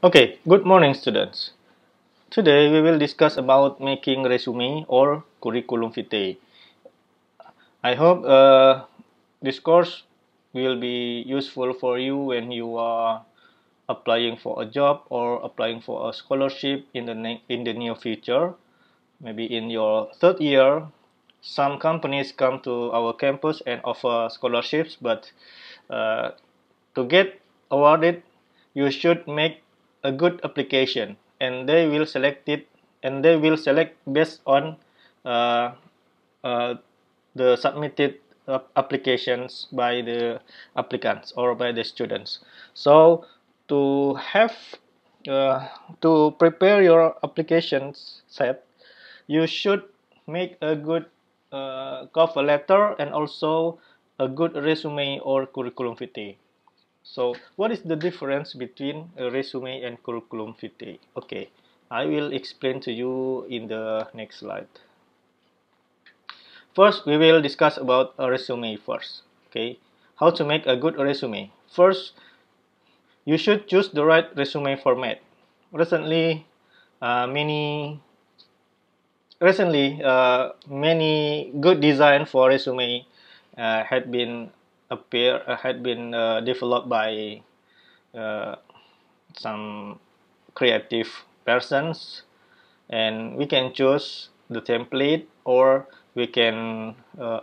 Okay, good morning students. Today we will discuss about making resume or curriculum vitae. I hope this course will be useful for you when you are applying for a job or applying for a scholarship in the near future. Maybe in your third year, some companies come to our campus and offer scholarships, but uh, to get awarded, you should make a good application, and they will select based on uh, uh, the submitted applications by the applicants or by the students. So to have uh, to prepare your applications set, you should make a good cover letter and also a good resume or curriculum vitae. So what is the difference between a resume and curriculum vitae? Okay, I will explain to you in the next slide. First, we will discuss about a resume first. Okay, how to make a good resume. First, you should choose the right resume format. Recently, uh, many many good design for resume had been developed by uh, some creative persons, and we can choose the template, or we can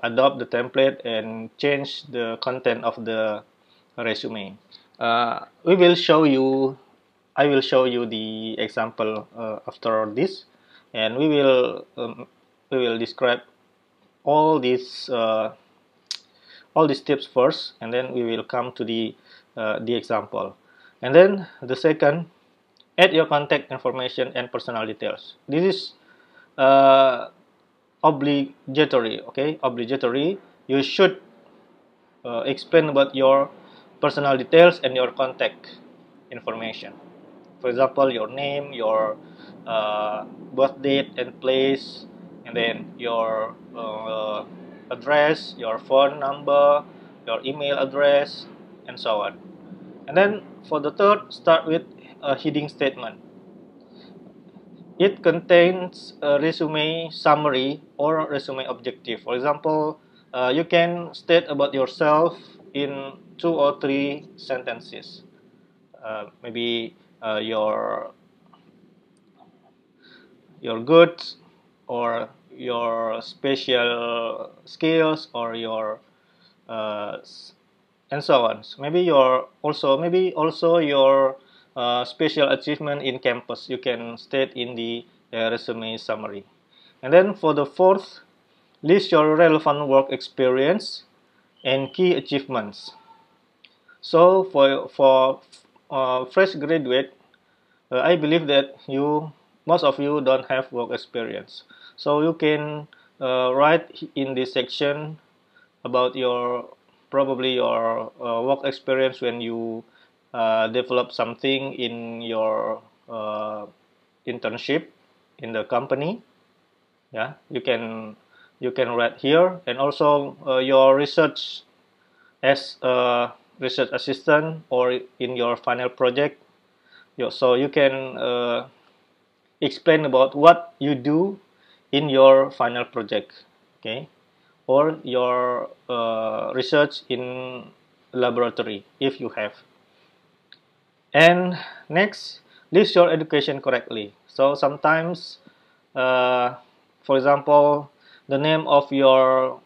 adopt the template and change the content of the resume. We will show you I will show you the example after this, and we will describe all these uh, all these tips first, and then we will come to the example. And then the second, add your contact information and personal details. This is uh, obligatory. Okay, obligatory. You should explain about your personal details and your contact information. For example, your name, your birth date and place, and then your address, your phone number, your email address, and so on. And then for the third, start with a heading statement. It contains a resume summary or resume objective. For example, you can state about yourself in 2 or 3 sentences. Maybe your goods, or your special skills, or your uh, and so on. So maybe also your special achievement in campus. You can state in the resume summary. And then for the fourth, list your relevant work experience and key achievements. So for fresh graduate, I believe that most of you don't have work experience. So you can write in this section about your probably your work experience when you develop something in your internship in the company. Yeah, you can write here, and also your research as a research assistant or in your final project. So you can explain about what you do in your final project. Okay, or your research in laboratory if you have. And next, list your education correctly. So sometimes, uh, for example, the name of your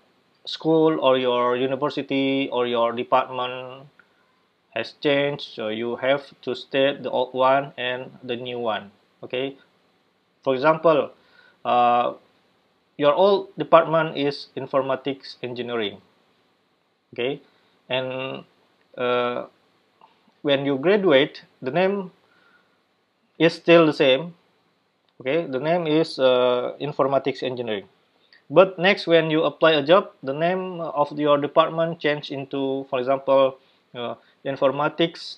school or your university or your department has changed, so you have to state the old one and the new one. Okay, for example, uh, your old department is informatics engineering. Okay, and uh, when you graduate, the name is still the same. Okay, the name is informatics engineering. But next, when you apply a job, the name of your department change into, for example, informatics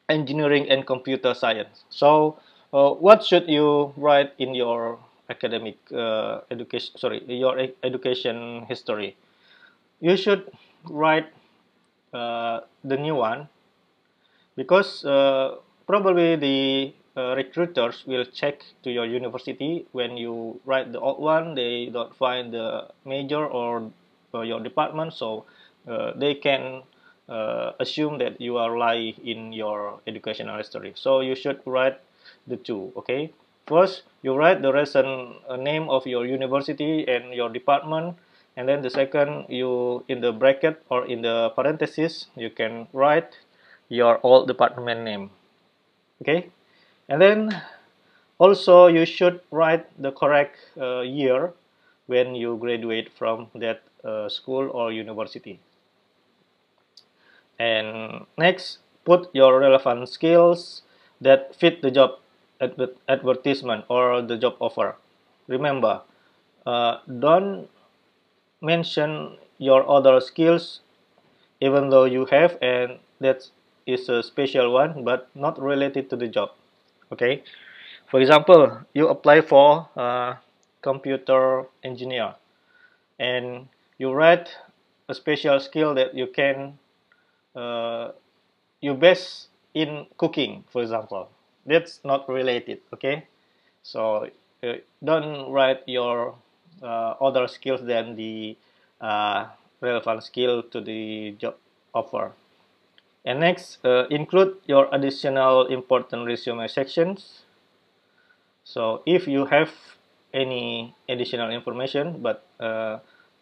engineering and computer science. So what should you write in your academic education, sorry, your education history? You should write the new one, because probably the recruiters will check to your university. When you write the old one, they don't find the major or your department, so they can assume that you are lying in your educational history. So you should write the two. Okay, first you write the recent name of your university and your department, and then the second, you in the bracket or in the parenthesis you can write your old department name. Okay, and then also you should write the correct year when you graduate from that school or university. And next, put your relevant skills that fit the job advertisement or the job offer. Remember, don't mention your other skills even though you have, and that is a special one but not related to the job. Okay, for example, you apply for computer engineer and you write a special skill that you can you best in cooking, for example. That's not related. Okay, so don't write your other skills than the uh, relevant skill to the job offer. And next, include your additional important resume sections. So if you have any additional information, but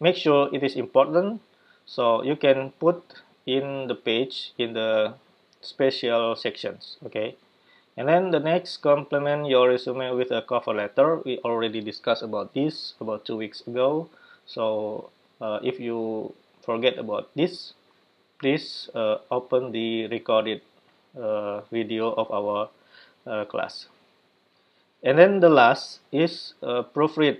make sure it is important, so you can put in the page in the special sections. Okay, and then the next, complement your resume with a cover letter. We already discussed about this about 2 weeks ago. So if you forget about this, please open the recorded video of our class. And then the last is proofread.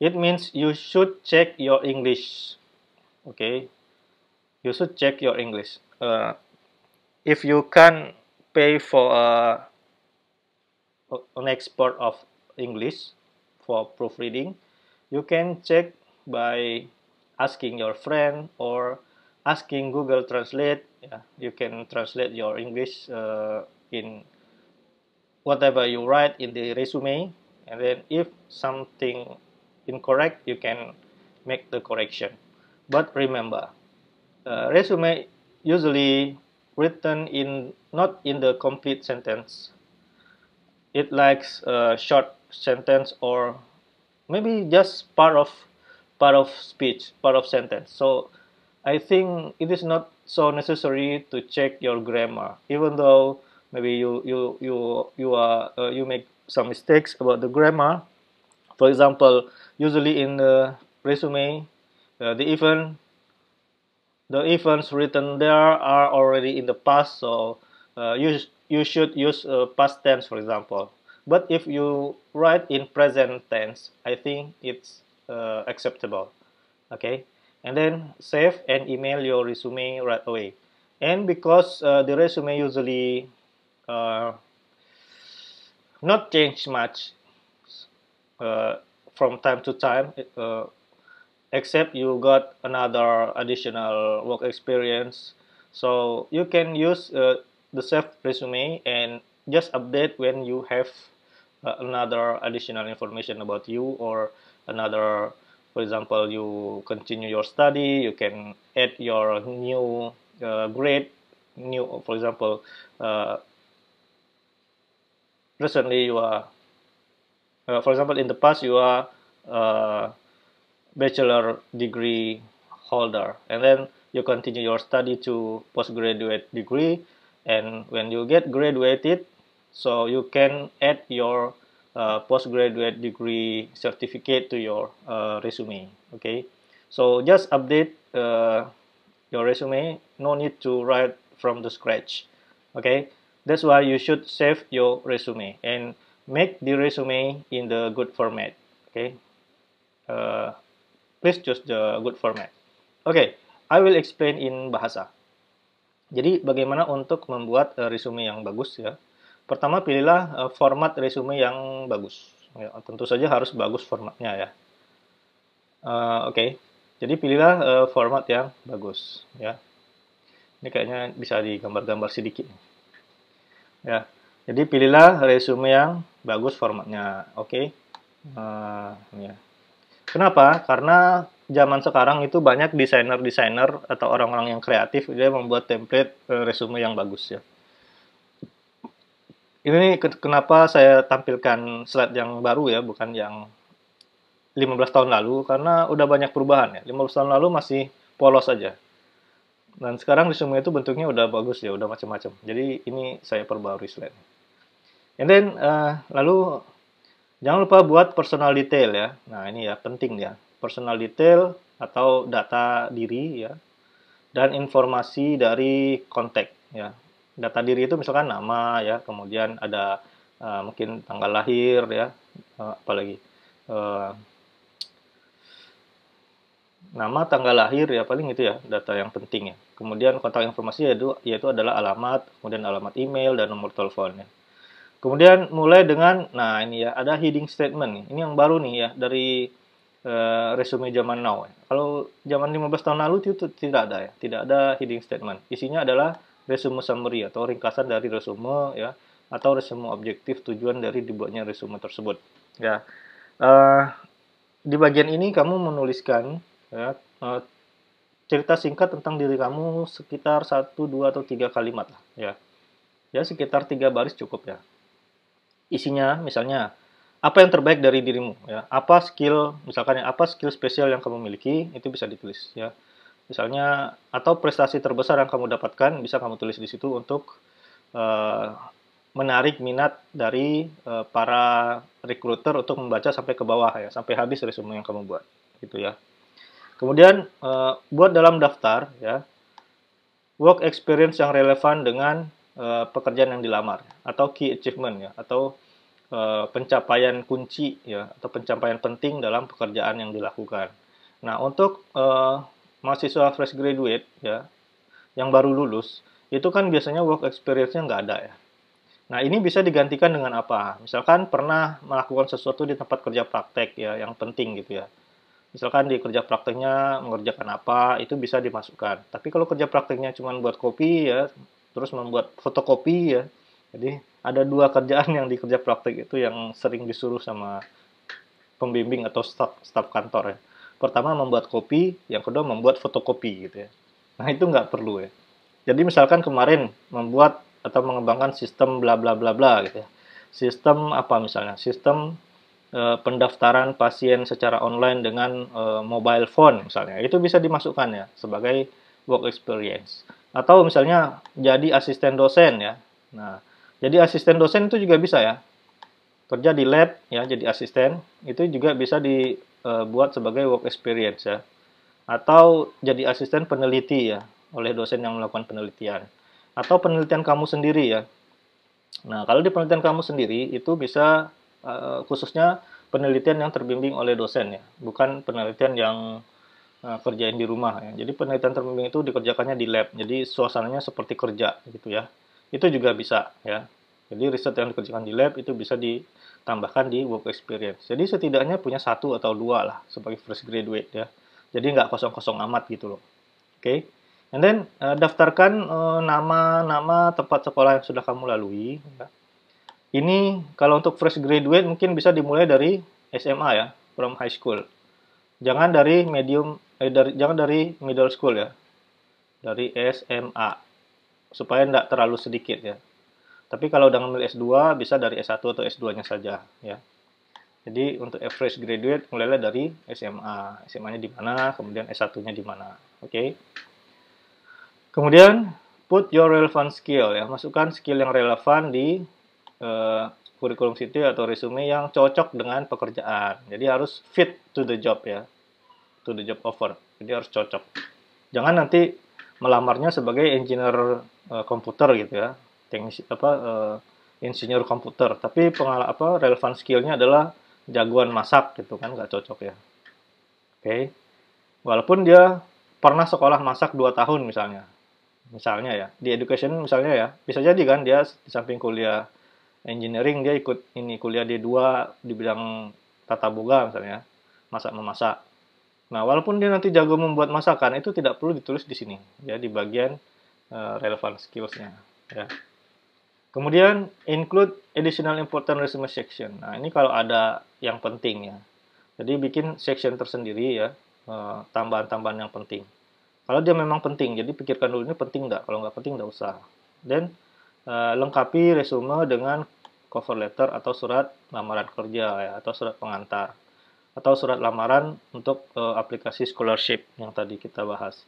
It means you should check your English. Okay, you should check your English. If you can pay for an expert of English for proofreading, you can check by asking your friend or asking Google Translate. Yeah, you can translate your English in whatever you write in the resume, and then if something incorrect, you can make the correction. But remember, resume usually written in not in the complete sentence. It likes a short sentence or maybe just part of speech, part of sentence. So I think it is not so necessary to check your grammar, even though maybe you make some mistakes about the grammar. For example, usually in the resume, the events written there are already in the past, so you should use past tense, for example. But if you write in present tense, I think it's acceptable. Okay, and then save and email your resume right away. And because the resume usually uh, not change much uh, from time to time, except you got another additional work experience, so you can use the saved resume and just update when you have another additional information about you, or another, for example, you continue your study, you can add your new grade, new, for example, uh, recently you are for example, in the past you are bachelor degree holder, and then you continue your study to postgraduate degree, and when you get graduated, so you can add your postgraduate degree certificate to your resume. Okay, so just update your resume, no need to write from the scratch. Okay, that's why you should save your resume and make the resume in the good format. Okay, uh, please choose the good format. Okay, I will explain in bahasa. Jadi bagaimana untuk membuat resume yang bagus ya. Pertama, pilihlah format resume yang bagus. Ya, tentu saja harus bagus formatnya ya. Oke, jadi pilihlah format yang bagus ya. Ini kayaknya bisa digambar-gambar sedikit. ya. Jadi pilihlah resume yang bagus formatnya. Oke. Ya. Kenapa? Karena zaman sekarang itu banyak desainer-desainer atau orang-orang yang kreatif dia membuat template resume yang bagus ya. Ini kenapa saya tampilkan slide yang baru ya, bukan yang 15 tahun lalu, karena udah banyak perubahan ya. 15 tahun lalu masih polos aja. Dan sekarang resume itu bentuknya udah bagus ya, udah macam-macam. Jadi ini saya perbarui slide. And then, lalu jangan lupa buat personal detail ya. Nah ini ya penting ya. Personal detail atau data diri ya. Dan informasi dari kontak ya. Data diri itu misalkan nama ya, kemudian ada mungkin tanggal lahir ya, apalagi nama, tanggal lahir ya, paling itu ya data yang penting ya. Kemudian kontak informasi yaitu adalah alamat, kemudian alamat email dan nomor telepon ya. Kemudian mulai dengan, nah ini ya ada heading statement nih. Ini yang baru nih ya dari resume zaman now. Kalau zaman 15 tahun lalu itu tidak ada ya, tidak ada heading statement. Isinya adalah resume summary atau ringkasan dari resume ya, atau resume objektif tujuan dari dibuatnya resume tersebut. Ya, di bagian ini kamu menuliskan ya, cerita singkat tentang diri kamu sekitar 1, 2, atau 3 kalimat lah ya. Ya sekitar 3 baris cukup ya. Isinya misalnya apa yang terbaik dari dirimu ya, apa skill misalkan ya, apa skill spesial yang kamu miliki itu bisa ditulis ya, misalnya atau prestasi terbesar yang kamu dapatkan bisa kamu tulis di situ untuk menarik minat dari para recruiter untuk membaca sampai ke bawah ya, sampai habis resume yang kamu buat gitu ya. Kemudian buat dalam daftar ya work experience yang relevan dengan pekerjaan yang dilamar atau key achievement ya, atau pencapaian kunci ya, atau pencapaian penting dalam pekerjaan yang dilakukan. Nah, untuk mahasiswa fresh graduate ya, yang baru lulus, itu kan biasanya work experience-nya nggak ada ya. Nah, ini bisa digantikan dengan apa? Misalkan pernah melakukan sesuatu di tempat kerja praktek ya, yang penting gitu ya. Misalkan di kerja prakteknya mengerjakan apa, itu bisa dimasukkan. Tapi kalau kerja prakteknya cuma buat kopi ya, terus membuat fotokopi ya, jadi ada dua kerjaan yang di kerja praktek itu yang sering disuruh sama pembimbing atau staf kantor ya. Pertama membuat kopi, yang kedua membuat fotokopi gitu ya. Nah itu nggak perlu ya. Jadi misalkan kemarin membuat atau mengembangkan sistem bla bla bla bla gitu ya. Sistem apa misalnya? Sistem pendaftaran pasien secara online dengan mobile phone misalnya. Itu bisa dimasukkan ya sebagai work experience. Atau misalnya jadi asisten dosen ya. Nah, jadi asisten dosen itu juga bisa ya. Kerja di lab ya jadi asisten itu juga bisa dibuat sebagai work experience ya. Atau jadi asisten peneliti ya oleh dosen yang melakukan penelitian. Atau penelitian kamu sendiri ya. Nah, kalau di penelitian kamu sendiri itu bisa khususnya penelitian yang terbimbing oleh dosen ya, bukan penelitian yang kerjain di rumah ya. Jadi penelitian terbimbing itu dikerjakannya di lab. Jadi suasananya seperti kerja gitu ya. Itu juga bisa ya. Jadi riset yang dikerjakan di lab itu bisa ditambahkan di work experience. Jadi setidaknya punya 1 atau 2 lah sebagai fresh graduate ya. Jadi nggak kosong-kosong amat gitu loh. Oke. Okay? And then daftarkan nama-nama tempat sekolah yang sudah kamu lalui. Ya. Ini kalau untuk fresh graduate mungkin bisa dimulai dari SMA ya, from high school. Jangan dari middle school ya, dari SMA supaya tidak terlalu sedikit ya. Tapi kalau udah ngambil S2 bisa dari S1 atau S2-nya saja ya. Jadi untuk fresh graduate mulailah dari SMA. SMA-nya di mana, kemudian S1-nya di mana. Oke. Okay? Kemudian put your relevant skill ya, masukkan skill yang relevan di kurikulum vitae atau resume yang cocok dengan pekerjaan. Jadi harus fit to the job ya, to the job offer. Jadi harus cocok. Jangan nanti melamarnya sebagai engineer komputer gitu ya, teknisi insinyur komputer. Tapi relevan skillnya adalah jagoan masak gitu kan, nggak cocok ya. Oke. Okay. Walaupun dia pernah sekolah masak 2 tahun misalnya ya di education misalnya ya, bisa jadi kan dia di samping kuliah engineering dia ikut ini kuliah D2 di bidang tata boga misalnya, masak-memasak. Nah, walaupun dia nanti jago membuat masakan itu tidak perlu ditulis di sini ya, di bagian relevant skills-nya ya. Kemudian include additional important resume section. Nah, ini kalau ada yang penting ya. Jadi bikin section tersendiri ya, tambahan-tambahan yang penting. Kalau dia memang penting, jadi pikirkan dulu ini penting nggak. Kalau nggak penting nggak usah. Dan lengkapi resume dengan cover letter atau surat lamaran kerja ya, atau surat pengantar, atau surat lamaran untuk aplikasi scholarship yang tadi kita bahas.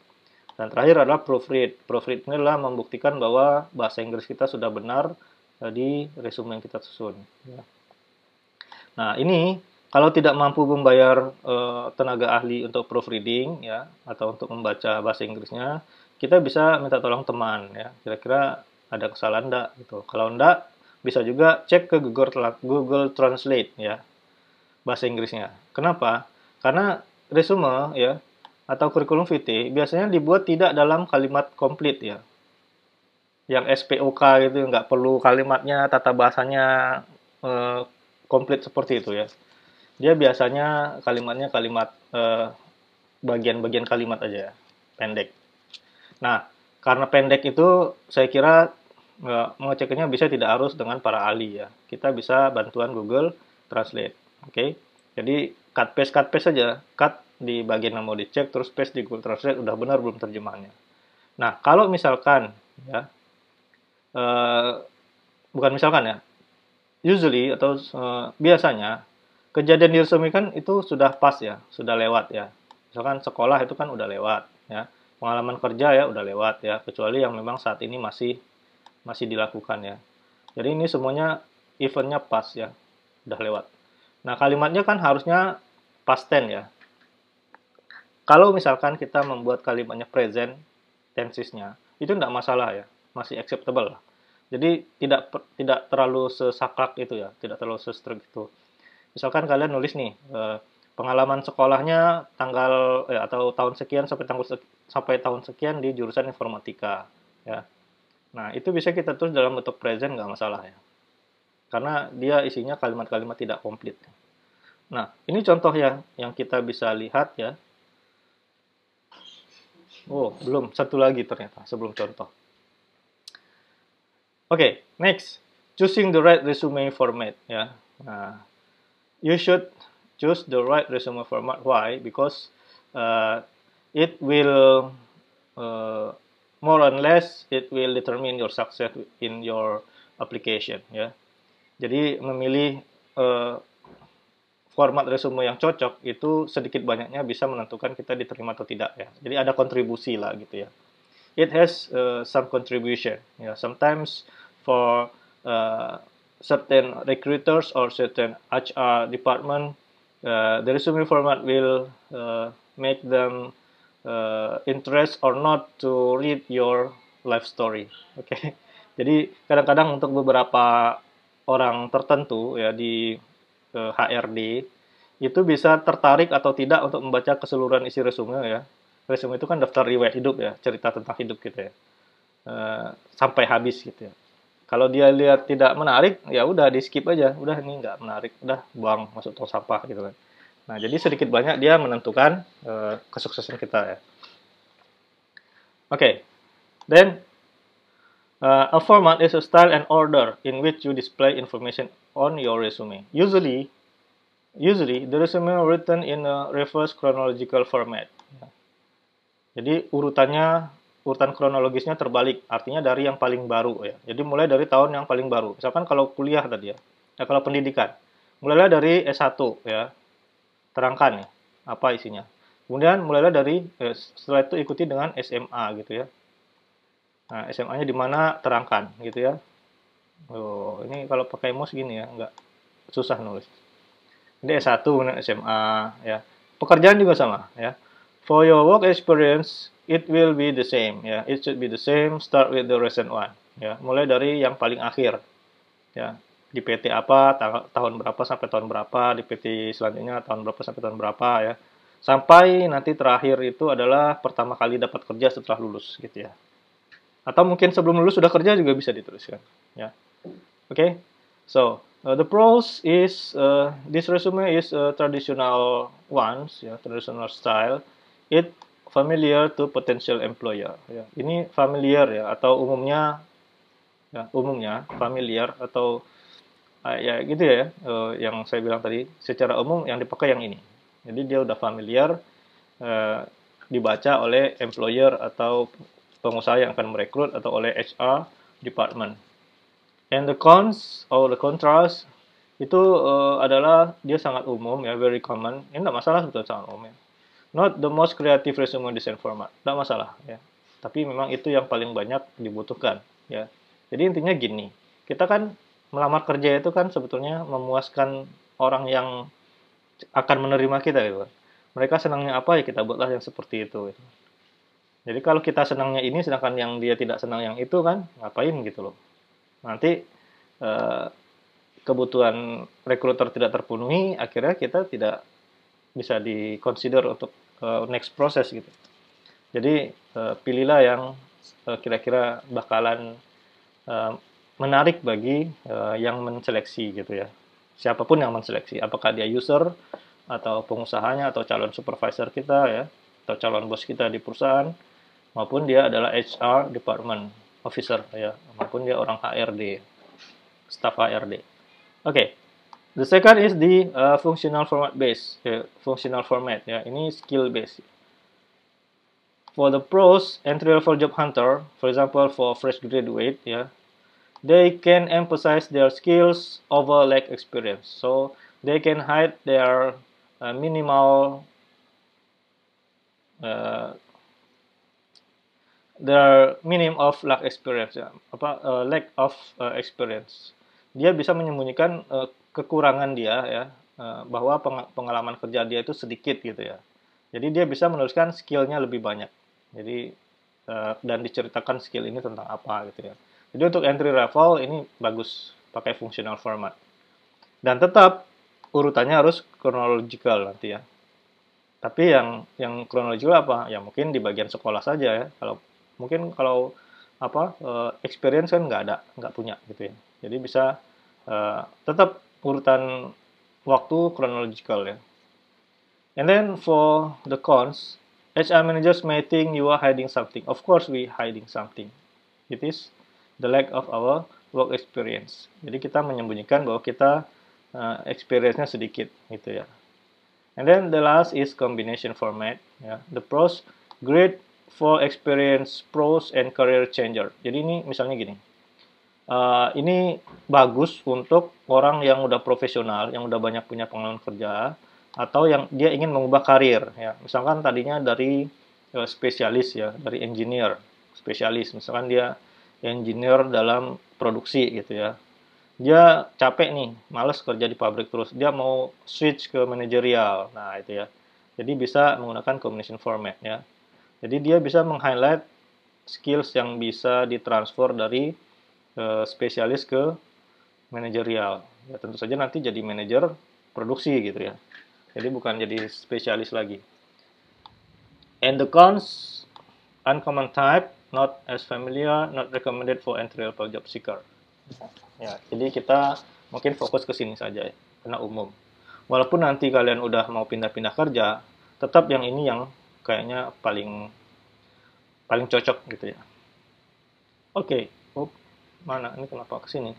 Dan terakhir adalah proofread. Proofread ini adalah membuktikan bahwa bahasa Inggris kita sudah benar di resume yang kita susun. Ya. Nah, ini kalau tidak mampu membayar tenaga ahli untuk proofreading ya, atau untuk membaca bahasa Inggrisnya, kita bisa minta tolong teman ya. Kira-kira ada kesalahan enggak gitu. Kalau enggak, bisa juga cek ke Google Translate ya, bahasa Inggrisnya. Kenapa? Karena resume ya atau kurikulum vitae biasanya dibuat tidak dalam kalimat komplit ya. Yang SPOK gitu nggak perlu kalimatnya tata bahasanya eh, komplit seperti itu ya. Dia biasanya kalimatnya kalimat bagian-bagian kalimat aja ya, pendek. Nah, karena pendek itu saya kira mengeceknya bisa tidak harus dengan para ahli ya. Kita bisa bantuan Google Translate. Oke. Jadi cut paste saja. Cut di bagian yang mau dicek terus paste di Google Translate udah benar belum terjemahannya. Nah, kalau misalkan ya eh, bukan misalkan ya, usually atau biasanya kejadian di resume kan itu sudah pas ya, sudah lewat ya. Misalkan sekolah itu kan udah lewat ya. Pengalaman kerja ya udah lewat ya, kecuali yang memang saat ini masih dilakukan ya. Jadi ini semuanya eventnya pas ya, udah lewat. Nah, kalimatnya kan harusnya past tense ya. Kalau misalkan kita membuat kalimatnya present tensesnya, itu tidak masalah ya, masih acceptable lah. Jadi tidak terlalu sesaklek itu ya, tidak terlalu sestruk itu. Misalkan kalian nulis nih pengalaman sekolahnya tanggal atau tahun sekian sampai tahun sekian di jurusan informatika ya. Nah, itu bisa kita tulis dalam bentuk present nggak masalah ya. Karena dia isinya kalimat-kalimat tidak komplit. Nah, ini contoh yang kita bisa lihat ya. Oh, belum. Satu lagi ternyata sebelum contoh. Oke, next. Choosing the right resume format ya. Nah, you should choose the right resume format. Why? Because it will more or less it will determine your success in your application ya. Jadi memilih format resume yang cocok itu sedikit banyaknya bisa menentukan kita diterima atau tidak ya. Jadi ada kontribusi lah gitu ya. It has some contribution. Ya, sometimes for certain recruiters or certain HR department, the resume format will make them interest or not to read your life story. Oke. Okay? Jadi kadang-kadang untuk beberapa orang tertentu ya di HRD itu bisa tertarik atau tidak untuk membaca keseluruhan isi resume ya. Resume itu kan daftar riwayat hidup ya, cerita tentang hidup kita ya. Sampai habis gitu ya. Kalau dia lihat tidak menarik, ya udah di skip aja. Udah ini nggak menarik, udah buang masuk tong sampah gitu kan. Nah, jadi sedikit banyak dia menentukan kesuksesan kita ya. Okay, then a format is a style and order in which you display information on your resume. Usually the resume written in a reverse chronological format. Jadi urutan kronologisnya terbalik, artinya dari yang paling baru ya. Jadi mulai dari tahun yang paling baru. Misalkan kalau kuliah tadi ya, kalau pendidikan, mulailah dari S1 ya, terangkan ya, apa isinya. Kemudian mulailah dari setelah itu ikuti dengan SMA gitu ya. Nah, SMA-nya di mana terangkan gitu ya. Oh, ini kalau pakai mouse gini ya, nggak susah nulis. Ini S1 kemudian SMA ya. Pekerjaan juga sama ya. For your work experience, it will be the same ya. It should be the same. Start with the recent one ya. Mulai dari yang paling akhir ya. Di PT apa tahun berapa sampai tahun berapa, di PT selanjutnya tahun berapa sampai tahun berapa ya. Sampai nanti terakhir itu adalah pertama kali dapat kerja setelah lulus gitu ya. Atau mungkin sebelum lulus sudah kerja juga bisa dituliskan ya. Okay, so the pros is this resume is traditional ones, ya, traditional style. It familiar to potential employer. Ya. Ini familiar ya, atau umumnya ya, umumnya familiar atau ya gitu ya, yang saya bilang tadi secara umum yang dipakai yang ini. Jadi dia udah familiar, eh, dibaca oleh employer atau pengusaha yang akan merekrut atau oleh HR department. And the cons or the contrast itu adalah dia sangat umum ya, very common. Ini tidak masalah sebetulnya, sangat umum ya. Not the most creative resume design format, tidak masalah ya. Tapi memang itu yang paling banyak dibutuhkan ya. Jadi intinya gini, kita kan melamar kerja itu kan sebetulnya memuaskan orang yang akan menerima kita gitu. Mereka senangnya apa ya kita buatlah yang seperti itu. Gitu. Jadi kalau kita senangnya ini, sedangkan yang dia tidak senang yang itu kan, ngapain gitu loh. Nanti eh, kebutuhan rekruter tidak terpenuhi, akhirnya kita tidak bisa di-consider untuk next proses gitu. Jadi pilihlah yang kira-kira bakalan eh, menarik bagi yang menseleksi gitu ya. Siapapun yang menseleksi, apakah dia user atau pengusahanya atau calon supervisor kita ya, atau calon bos kita di perusahaan, maupun dia adalah HR department officer ya, maupun dia orang HRD, staff HRD. Okay. The second is the functional format base, functional format ya. Ini skill base. For the pros, entry level job hunter, for example for fresh graduate ya, they can emphasize their skills over lack experience. So they can hide their minimal uh, their minimum of lack experience ya, lack of experience. Dia bisa menyembunyikan kekurangan dia ya, bahwa pengalaman kerja dia itu sedikit gitu ya. Jadi dia bisa menuliskan skillnya lebih banyak. Jadi dan diceritakan skill ini tentang apa gitu ya. Jadi untuk entry level ini bagus pakai functional format. Dan tetap urutannya harus chronological nanti ya. Tapi yang kronologikal apa? Ya mungkin di bagian sekolah saja ya. Kalau experience kan nggak punya gitu ya. Jadi bisa tetap urutan waktu kronologikal ya. And then for the cons, HR managers may think you are hiding something. Of course we hiding something. It is the lack of our work experience. Jadi kita menyembunyikan bahwa kita experience-nya sedikit gitu ya. And then the last is combination format. Ya. The pros, great for experience pros and career changer. Jadi ini misalnya gini, ini bagus untuk orang yang udah profesional, yang udah banyak punya pengalaman kerja, atau yang dia ingin mengubah karir. Ya. Misalkan tadinya dari spesialis ya, dari engineer spesialis. Misalkan dia engineer dalam produksi gitu ya. Dia capek nih, males kerja di pabrik terus. Dia mau switch ke manajerial. Nah, itu ya. Jadi bisa menggunakan combination format ya. Jadi dia bisa meng-highlight skills yang bisa ditransfer dari spesialis ke manajerial. Ya, tentu saja nanti jadi manajer produksi gitu ya. Jadi bukan jadi spesialis lagi. And the cons, uncommon type, not as familiar, not recommended for entry-level job seeker. Ya, jadi kita mungkin fokus ke sini saja ya, karena umum. Walaupun nanti kalian udah mau pindah-pindah kerja, tetap yang ini yang kayaknya paling paling cocok gitu ya. Oke, mana ini kenapa ke sini?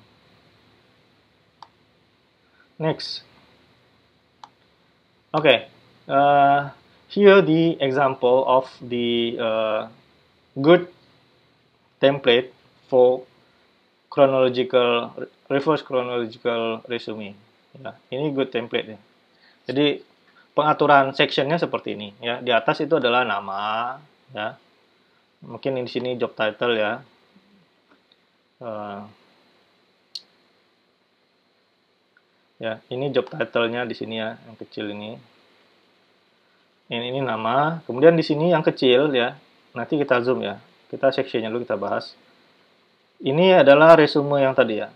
Next. Okay, here the example of the good template for reverse chronological resume. Ya, ini good template ya. Jadi pengaturan sectionnya seperti ini ya. Di atas itu adalah nama ya. Mungkin di sini job title ya. Ya, ini job title-nya di sini ya, yang kecil ini. Ini nama. Kemudian di sini yang kecil ya. Nanti kita zoom ya. Kita sectionnya dulu kita bahas. Ini adalah resume yang tadi ya.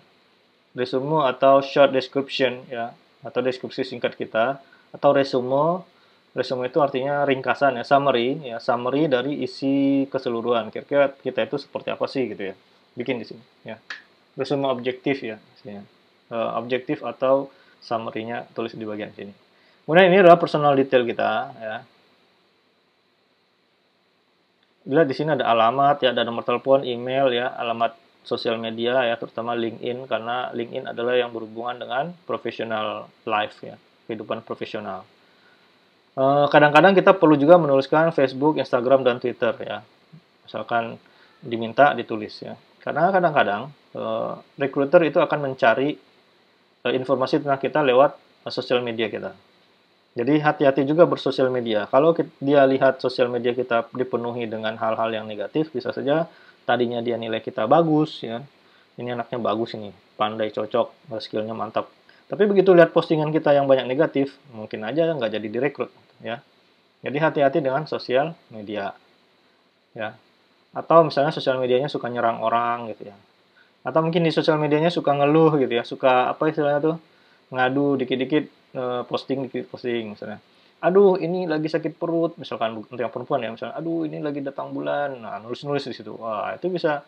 Resume atau short description ya, atau deskripsi singkat kita, atau resume. Resume itu artinya ringkasan ya, summary dari isi keseluruhan. Kira-kira kita itu seperti apa sih gitu ya. Bikin di sini ya. Resume objektif ya, objektif atau summary-nya tulis di bagian sini. Kemudian ini adalah personal detail kita ya. Bila di sini ada alamat ya, ada nomor telepon, email ya, alamat sosial media ya, terutama LinkedIn, karena LinkedIn adalah yang berhubungan dengan professional life ya, kehidupan profesional. Kadang-kadang kita perlu juga menuliskan Facebook, Instagram, dan Twitter ya. Misalkan diminta ditulis ya. Karena kadang-kadang recruiter itu akan mencari informasi tentang kita lewat sosial media kita. Jadi hati-hati juga bersosial media. Kalau dia lihat sosial media kita dipenuhi dengan hal-hal yang negatif, bisa saja tadinya dia nilai kita bagus ya. Ini anaknya bagus ini, pandai, cocok, skillnya mantap. Tapi begitu lihat postingan kita yang banyak negatif, mungkin aja nggak jadi direkrut ya. Jadi hati-hati dengan sosial media ya. Atau misalnya sosial medianya suka nyerang orang gitu ya. Atau mungkin di sosial medianya suka ngeluh gitu ya, suka apa istilahnya tuh, ngadu dikit-dikit, posting dikit posting misalnya. Aduh, ini lagi sakit perut, misalkan untuk yang perempuan ya, misalnya, aduh ini lagi datang bulan, nah nulis-nulis di situ. Wah, itu bisa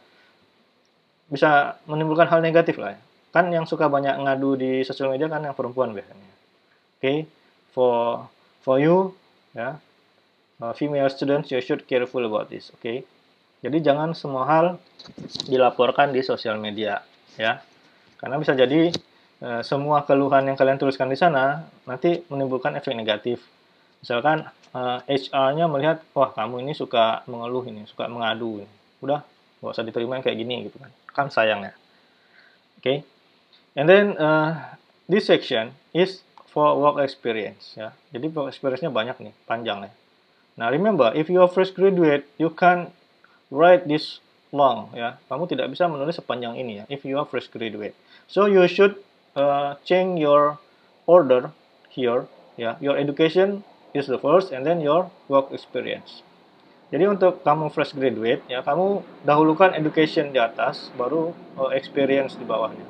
bisa menimbulkan hal negatif lah ya. Kan yang suka banyak ngadu di sosial media kan yang perempuan biasanya. Okay, for you ya, female students, you should careful about this. Okay, jadi jangan semua hal dilaporkan di sosial media ya, karena bisa jadi semua keluhan yang kalian tuliskan di sana nanti menimbulkan efek negatif. Misalkan HR-nya melihat, wah kamu ini suka mengeluh ini, suka mengadu, udah nggak usah diterima yang kayak gini gitu kan sayang ya. Okay, and then this section is for work experience ya. Jadi work experience-nya banyak nih, panjang ya. Nah remember, if you are fresh graduate, you can write this long ya. Kamu tidak bisa menulis sepanjang ini ya. If you are fresh graduate, so you should change your order here ya. Your education is the first, and then your work experience. Jadi untuk kamu fresh graduate ya, kamu dahulukan education di atas, baru experience di bawahnya.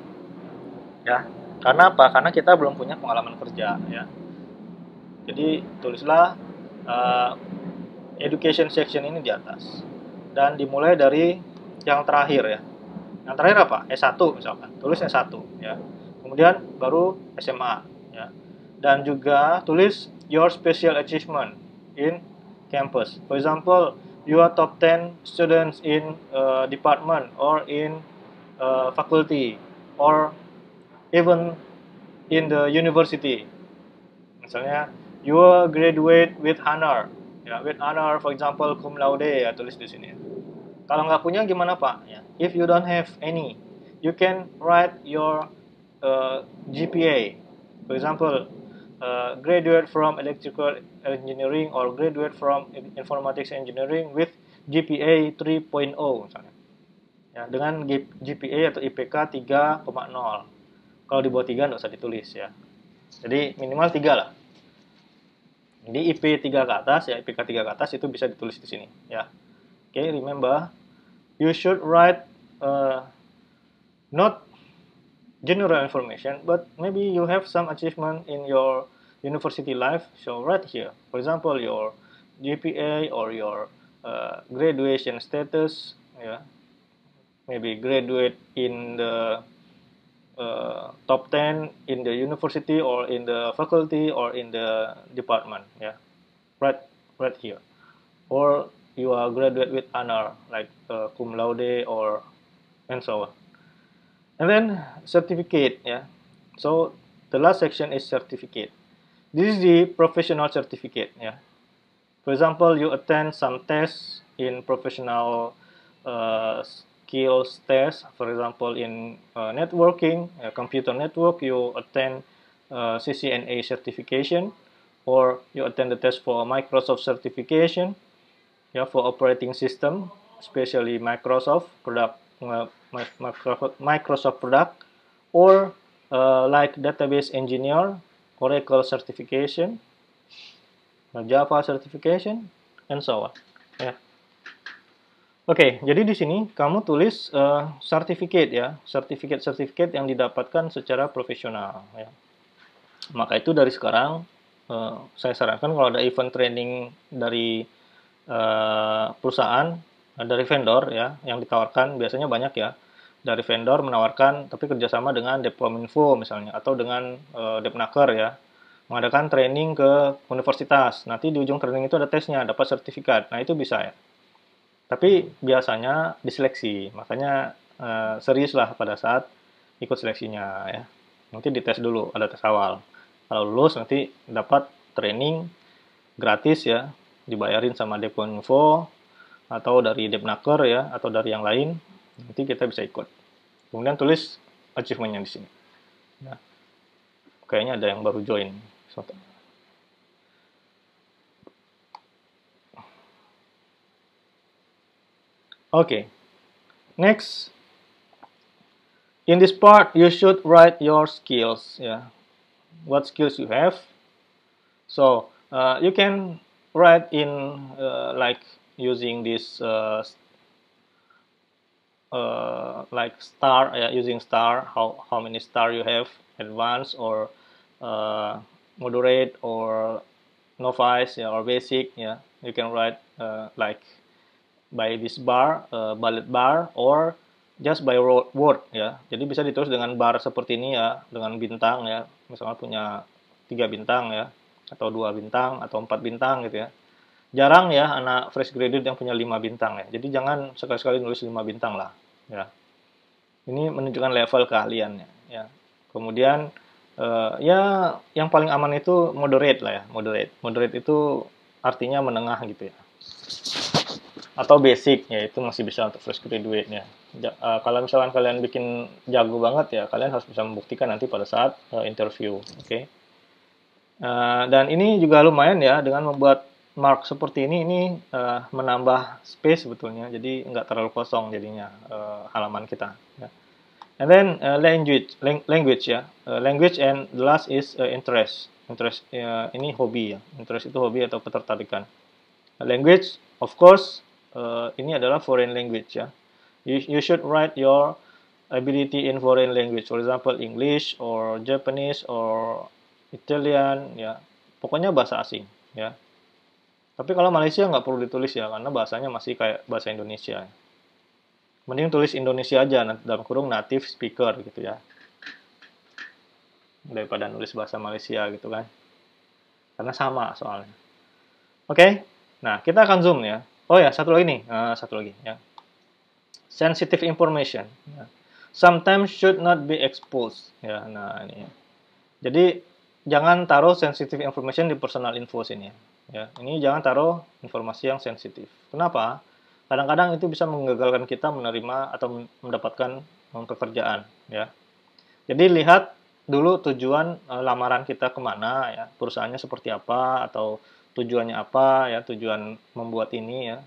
Ya, karena apa? Karena kita belum punya pengalaman kerja ya. Jadi tulislah education section ini di atas. Dan dimulai dari yang terakhir ya. Yang terakhir apa? S1 misalkan. Tulis S1 ya. Kemudian baru SMA ya. Dan juga tulis your special achievement in campus. For example, you are top 10 students in department or in faculty or even in the university. Misalnya, you graduate with honor. Ya, with honor, for example, cum laude ya, tulis di sini. Kalau nggak punya gimana Pak? Ya, if you don't have any, you can write your GPA. For example, graduate from electrical engineering or graduate from informatics engineering with GPA 3.0 misalnya. Ya, dengan GPA atau IPK 3,0. Kalau di bawah 3 nggak usah ditulis ya. Jadi minimal 3 lah. Jadi IP 3 ke atas ya, IPK 3 ke atas itu bisa ditulis di sini ya. Oke, remember you should write not general information, but maybe you have some achievement in your university life, so write here. For example, your GPA or your graduation status, yeah. Maybe graduate in the top 10 in the university or in the faculty or in the department, yeah. Right here. Or you are graduate with honor, like cum laude or and so on. And then certificate, yeah. So the last section is certificate. This is the professional certificate, yeah. For example, you attend some tests in professional skills test. For example, in networking, computer network, you attend CCNA certification, or you attend the test for Microsoft certification, yeah, for operating system, especially Microsoft product. Microsoft product, or like database engineer, Oracle certification, Java certification, and so on. Ya. Oke, jadi di sini kamu tulis certificate ya, certificate yang didapatkan secara profesional. Ya. Maka itu dari sekarang saya sarankan kalau ada event training dari perusahaan, dari vendor ya, yang ditawarkan biasanya banyak ya, dari vendor menawarkan tapi kerjasama dengan Depkominfo misalnya atau dengan Depnaker ya, mengadakan training ke universitas. Nanti di ujung training itu ada tesnya, dapat sertifikat. Nah itu bisa ya. Tapi biasanya diseleksi, makanya serius lah pada saat ikut seleksinya ya. Nanti dites dulu, ada tes awal. Kalau lulus nanti dapat training gratis ya, dibayarin sama Deponinfo atau dari Depnaker ya, atau dari yang lain. Nanti kita bisa ikut. Kemudian tulis achievement-nya di sini. Ya. Kayaknya ada yang baru join. Okay. Next, in this part, you should write your skills. Yeah, what skills you have. So you can write in like using this like star, using star. How many star you have, advanced or moderate or novice, or basic. Yeah, you can write like by this bar, bullet bar, or just by word ya. Jadi bisa ditulis dengan bar seperti ini ya, dengan bintang ya. Misalnya punya 3 bintang ya, atau 2 bintang, atau 4 bintang gitu ya. Jarang ya anak fresh graduate yang punya 5 bintang ya. Jadi jangan sekali-sekali nulis 5 bintang lah ya. Ini menunjukkan level keahliannya ya. Kemudian ya yang paling aman itu moderate lah ya, moderate. Moderate itu artinya menengah gitu ya. Atau basic ya, itu masih bisa untuk fresh graduate ya. Kalau misalkan kalian bikin jago banget ya, kalian harus bisa membuktikan nanti pada saat interview. Oke. Dan ini juga lumayan ya, dengan membuat mark seperti ini menambah space sebetulnya, jadi nggak terlalu kosong jadinya halaman kita ya. And then language ya, language, and the last is interest. Interest ini hobi ya, interest itu hobi atau ketertarikan. Language, of course, ini adalah foreign language ya. You should write your ability in foreign language, for example English or Japanese or Italian ya. Pokoknya bahasa asing ya. Tapi kalau Malaysia nggak perlu ditulis ya, karena bahasanya masih kayak bahasa Indonesia. Mending tulis Indonesia aja, dalam kurung native speaker gitu ya, daripada nulis bahasa Malaysia gitu kan, karena sama soalnya. Oke. Nah, kita akan zoom ya. Oh ya, satu lagi nih, satu lagi ya. Sensitive information. Ya. Sometimes should not be exposed. Ya, nah ini. Jadi jangan taruh sensitive information di personal info sini. Ya, ini jangan taruh informasi yang sensitif. Kenapa? Kadang-kadang itu bisa menggagalkan kita menerima atau mendapatkan pekerjaan. Ya. Jadi lihat dulu tujuan lamaran kita kemana ya, perusahaannya seperti apa, atau tujuannya apa ya, tujuan membuat ini ya,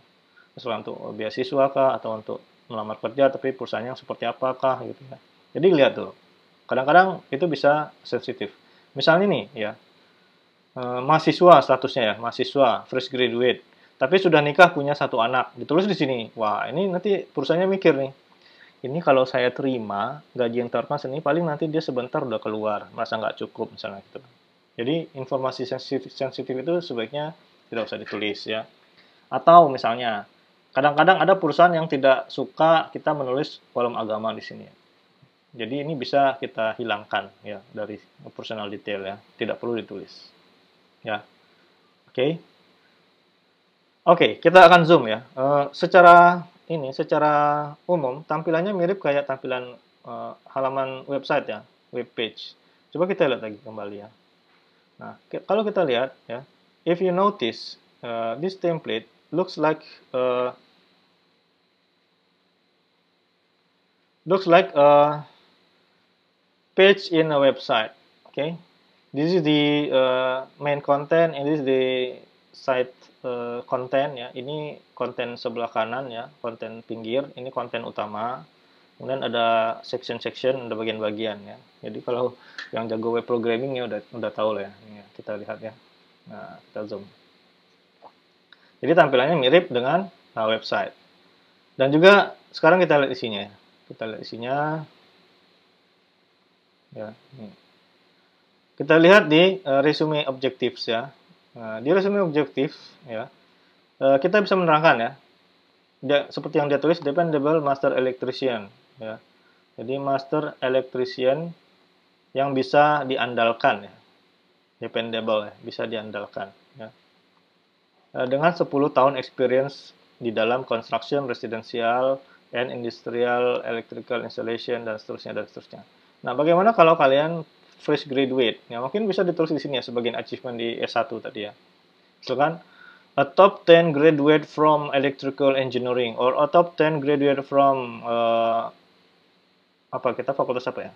misalnya untuk beasiswa kah, atau untuk melamar kerja tapi perusahaannya seperti apakah gitu ya. Jadi lihat dulu, kadang-kadang itu bisa sensitif. Misalnya nih ya, mahasiswa statusnya ya, mahasiswa fresh graduate, tapi sudah nikah, punya 1 anak, ditulis di sini. Wah, ini nanti perusahaannya mikir nih, ini kalau saya terima gaji yang terpas ini, paling nanti dia sebentar udah keluar, merasa nggak cukup misalnya gitu. Jadi informasi sensitif itu sebaiknya tidak usah ditulis ya. Atau misalnya, kadang-kadang ada perusahaan yang tidak suka kita menulis kolom agama di sini. Jadi ini bisa kita hilangkan ya dari personal detail ya, tidak perlu ditulis. Ya, oke. Oke, kita akan zoom ya. Secara umum tampilannya mirip kayak tampilan halaman website ya, web page. Coba kita lihat lagi kembali ya. Nah, kalau kita lihat ya, if you notice, this template looks like a page in a website. Okay, this is the main content, and this is the site content ya. Ini konten sebelah kanan ya, konten pinggir. Ini konten utama. Kemudian ada section-section, ada bagian-bagian ya. Jadi kalau yang jago web programming ya udah tahu lah ya. Ini ya, kita lihat ya. Nah, kita zoom. Jadi tampilannya mirip dengan website. Dan juga sekarang kita lihat isinya ya. Kita lihat isinya. Ya, ini. Kita lihat di resume objectives ya. Nah, di resume objective ya, kita bisa menerangkan ya. Seperti yang dia tulis, dependable master electrician ya. Jadi master electrician yang bisa diandalkan ya. Dependable ya, bisa diandalkan ya. Dengan 10 tahun experience di dalam construction, residential, and industrial electrical installation, dan seterusnya dan seterusnya. Nah, bagaimana kalau kalian fresh graduate? Ya, mungkin bisa ditulis di sini ya sebagian achievement di S1 tadi ya. Misalkan a top 10 graduate from electrical engineering, or a top 10 graduate from apa kita fakultas apa ya?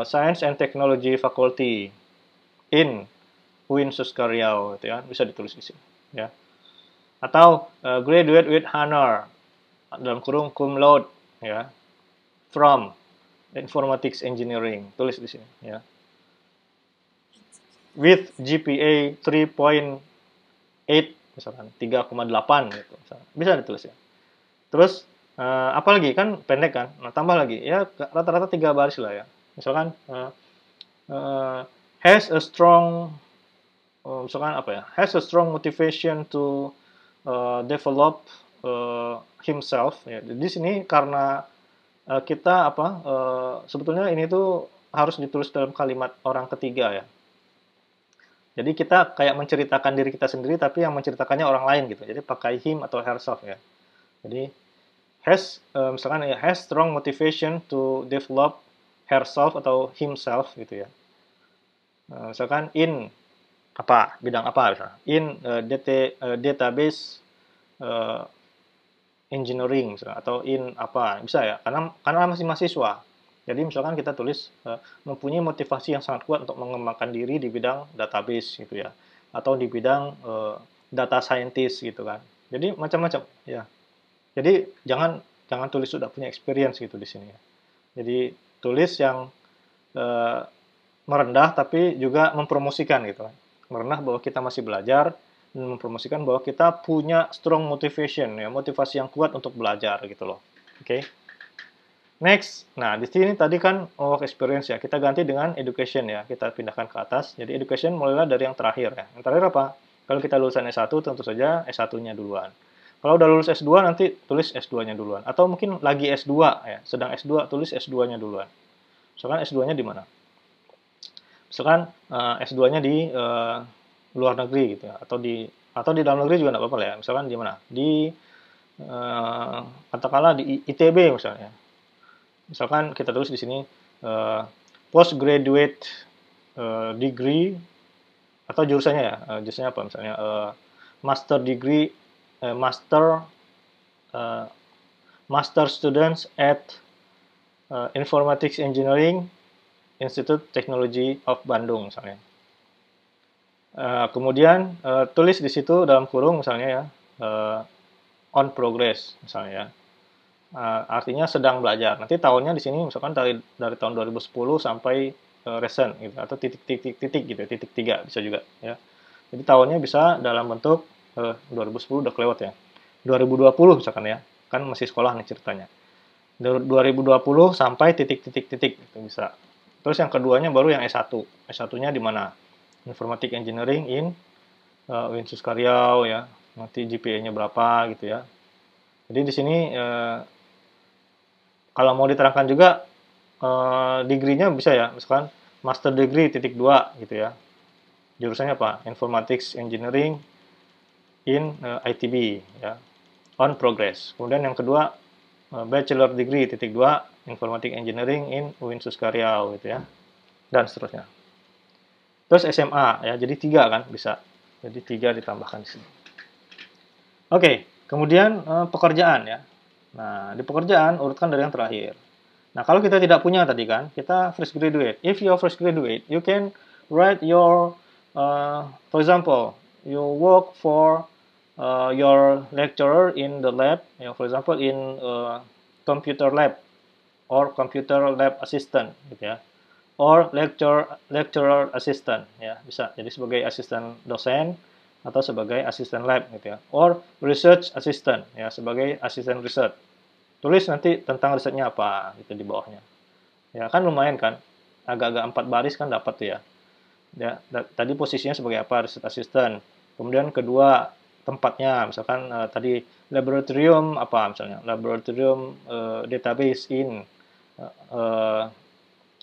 Science and Technology Faculty in UIN Suskaryau, gitu ya, bisa ditulis di sini ya. Atau graduate with honor dalam kurung cum laude ya from informatics engineering, tulis di sini ya. With GPA 3.8 misalkan 3,8 gitu misalkan. Bisa ditulis ya. Terus apalagi kan pendek kan, nah tambah lagi ya rata-rata 3 baris lah ya. Misalkan has a strong misalkan apa ya, has a strong motivation to develop himself ya. Di sini karena kita apa sebetulnya ini tuh harus ditulis dalam kalimat orang ketiga ya. Jadi kita kayak menceritakan diri kita sendiri tapi yang menceritakannya orang lain gitu. Jadi pakai him atau herself ya. Jadi has misalkan ya has strong motivation to develop herself atau himself gitu ya. Misalkan in apa bidang apa misalnya in database engineering misalnya, atau in apa bisa ya karena masih mahasiswa. Jadi misalkan kita tulis mempunyai motivasi yang sangat kuat untuk mengembangkan diri di bidang database gitu ya, atau di bidang data scientist gitu kan. Jadi macam-macam ya. Jadi jangan tulis sudah punya experience gitu di sini ya. Jadi tulis yang merendah tapi juga mempromosikan gitu kan. Merendah bahwa kita masih belajar dan mempromosikan bahwa kita punya strong motivation ya, motivasi yang kuat untuk belajar gitu loh. Oke. Next, nah di sini tadi kan work experience ya, kita ganti dengan education ya, kita pindahkan ke atas. Jadi education mulailah dari yang terakhir ya. Yang terakhir apa? Kalau kita lulusan S1 tentu saja S1-nya duluan. Kalau udah lulus S2 nanti tulis S2-nya duluan. Atau mungkin lagi S2 ya, sedang S2 tulis S2-nya duluan. Misalkan S2-nya di mana? Misalkan S2-nya di luar negeri gitu ya, atau di dalam negeri juga nggak apa-apa lah ya. Misalkan di mana? Di katakanlah di ITB misalnya. Misalkan kita tulis di sini postgraduate degree atau jurusannya ya, jurusannya apa misalnya master degree, master students at Informatics Engineering Institute Technology of Bandung misalnya. Kemudian tulis di situ dalam kurung misalnya ya on progress misalnya ya. Artinya sedang belajar. Nanti tahunnya di sini misalkan dari tahun 2010 sampai recent gitu atau titik gitu, titik 3 bisa juga ya. Jadi tahunnya bisa dalam bentuk 2010 udah kelewat ya. 2020 misalkan ya. Kan masih sekolah nih ceritanya. 2020 sampai titik itu bisa. Terus yang keduanya baru yang S1. S1-nya di mana? Informatic Engineering in UIN Suskaryau ya. Nanti GPA-nya berapa gitu ya. Jadi di sini kalau mau diterangkan juga degree-nya bisa ya, misalkan master degree titik 2 gitu ya. Jurusannya apa? Informatics Engineering in ITB ya. On progress. Kemudian yang kedua bachelor degree titik 2 Informatic Engineering in UIN Suskaryau gitu ya. Dan seterusnya. Terus SMA ya, jadi 3 kan bisa. Jadi 3 ditambahkan di sini. Oke, kemudian pekerjaan ya. Nah, di pekerjaan urutkan dari yang terakhir. Nah, kalau kita tidak punya tadi kan, kita fresh graduate. If you are fresh graduate, you can write your, for example, you work for your lecturer in the lab, you know, for example in computer lab or computer lab assistant, gitu ya, or lecturer assistant, ya bisa. Jadi sebagai asisten dosen atau sebagai asisten lab gitu ya, or research assistant ya sebagai asisten riset. Tulis nanti tentang risetnya apa gitu di bawahnya. Ya kan lumayan kan, agak-agak 4 baris kan dapat tuh ya. Ya tadi posisinya sebagai apa, riset assistant. Kemudian kedua tempatnya misalkan tadi laboratorium apa misalnya, laboratorium database in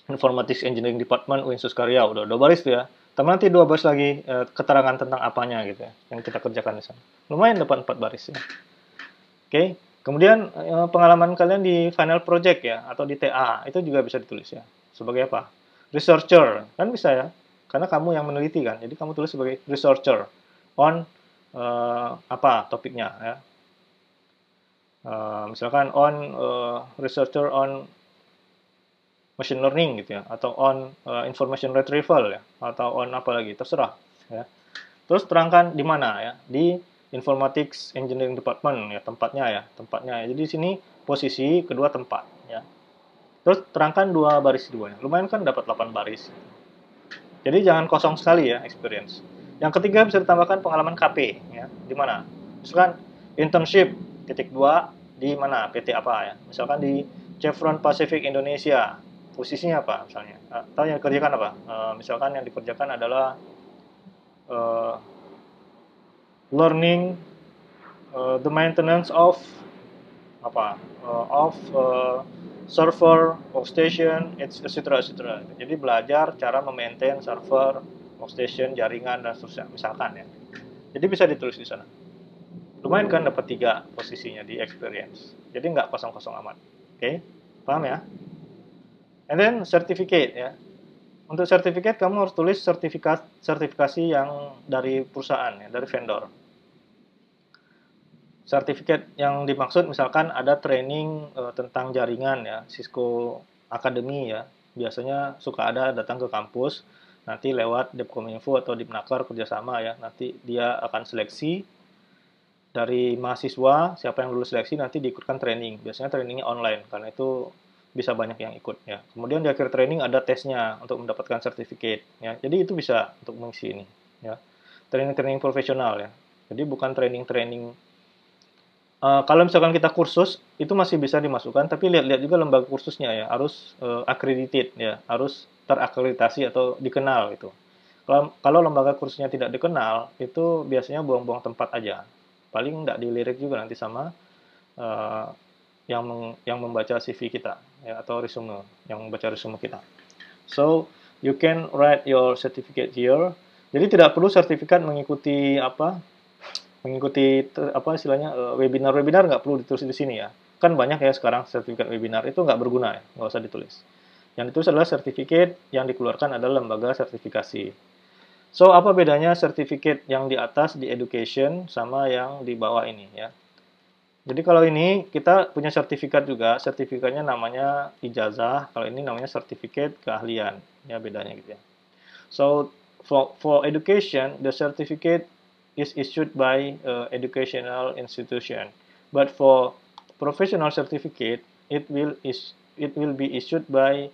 Informatics Engineering Department UIN Suskaryau, udah 2 baris tuh ya. Tambah nanti 2 baris lagi keterangan tentang apanya gitu ya, yang kita kerjakan di sana. Lumayan dapat 4 baris ya. Oke, Kemudian pengalaman kalian di final project ya atau di TA itu juga bisa ditulis ya. Sebagai apa? Researcher kan bisa ya. Karena kamu yang meneliti kan. Jadi kamu tulis sebagai researcher on apa topiknya ya. Misalkan on researcher on machine learning gitu ya atau on information retrieval ya atau on apa lagi terserah ya. Terus terangkan di mana ya, di Informatics Engineering Department ya tempatnya ya. Jadi di sini posisi, kedua tempat ya. Terus terangkan dua baris keduanya. Lumayan kan dapat 8 baris. Jadi jangan kosong sekali ya experience. Yang ketiga bisa ditambahkan pengalaman KP ya. Di mana? Misalkan internship titik 2 di mana? PT apa ya? Misalkan di Chevron Pacific Indonesia. Posisinya apa misalnya? Atau yang dikerjakan apa? Misalkan yang dikerjakan adalah learning the maintenance of apa server, workstation, etc. etc. Jadi belajar cara memaintain server, workstation, jaringan dan seterusnya, misalkan ya. Jadi bisa ditulis di sana. Lumayan kan dapat 3 posisinya di experience. Jadi nggak kosong-kosong amat. Oke, paham ya? And then certificate ya. Untuk sertifikat kamu harus tulis sertifikasi yang dari perusahaan ya, dari vendor. Sertifikat yang dimaksud misalkan ada training tentang jaringan ya, Cisco Academy ya. Biasanya suka ada datang ke kampus, nanti lewat Depkominfo atau Dipnaker kerjasama ya. Nanti dia akan seleksi dari mahasiswa, siapa yang lulus seleksi nanti diikutkan training. Biasanya trainingnya online, karena itu bisa banyak yang ikut ya. Kemudian di akhir training ada tesnya untuk mendapatkan sertifikat ya. Jadi itu bisa untuk mengisi ini ya. Training-training profesional ya. Jadi bukan training-training kalau misalkan kita kursus itu masih bisa dimasukkan, tapi lihat-lihat juga lembaga kursusnya ya, harus accredited ya, harus terakreditasi atau dikenal itu. Kalau lembaga kursusnya tidak dikenal, itu biasanya buang-buang tempat aja. Paling nggak dilirik juga nanti sama uh, yang membaca CV kita ya, atau resume, yang membaca resume kita. So you can write your certificate here. Jadi tidak perlu sertifikat mengikuti apa istilahnya webinar nggak perlu ditulis di sini ya. Kan banyak ya sekarang sertifikat webinar itu nggak berguna ya, nggak usah ditulis. Yang ditulis adalah sertifikat yang dikeluarkan adalah lembaga sertifikasi. So apa bedanya sertifikat yang di atas di education sama yang di bawah ini ya? Jadi kalau ini kita punya sertifikat juga, sertifikatnya namanya ijazah, kalau ini namanya sertifikat keahlian, ya bedanya gitu ya. So for education, the certificate is issued by educational institution. But for professional certificate, it will be issued by,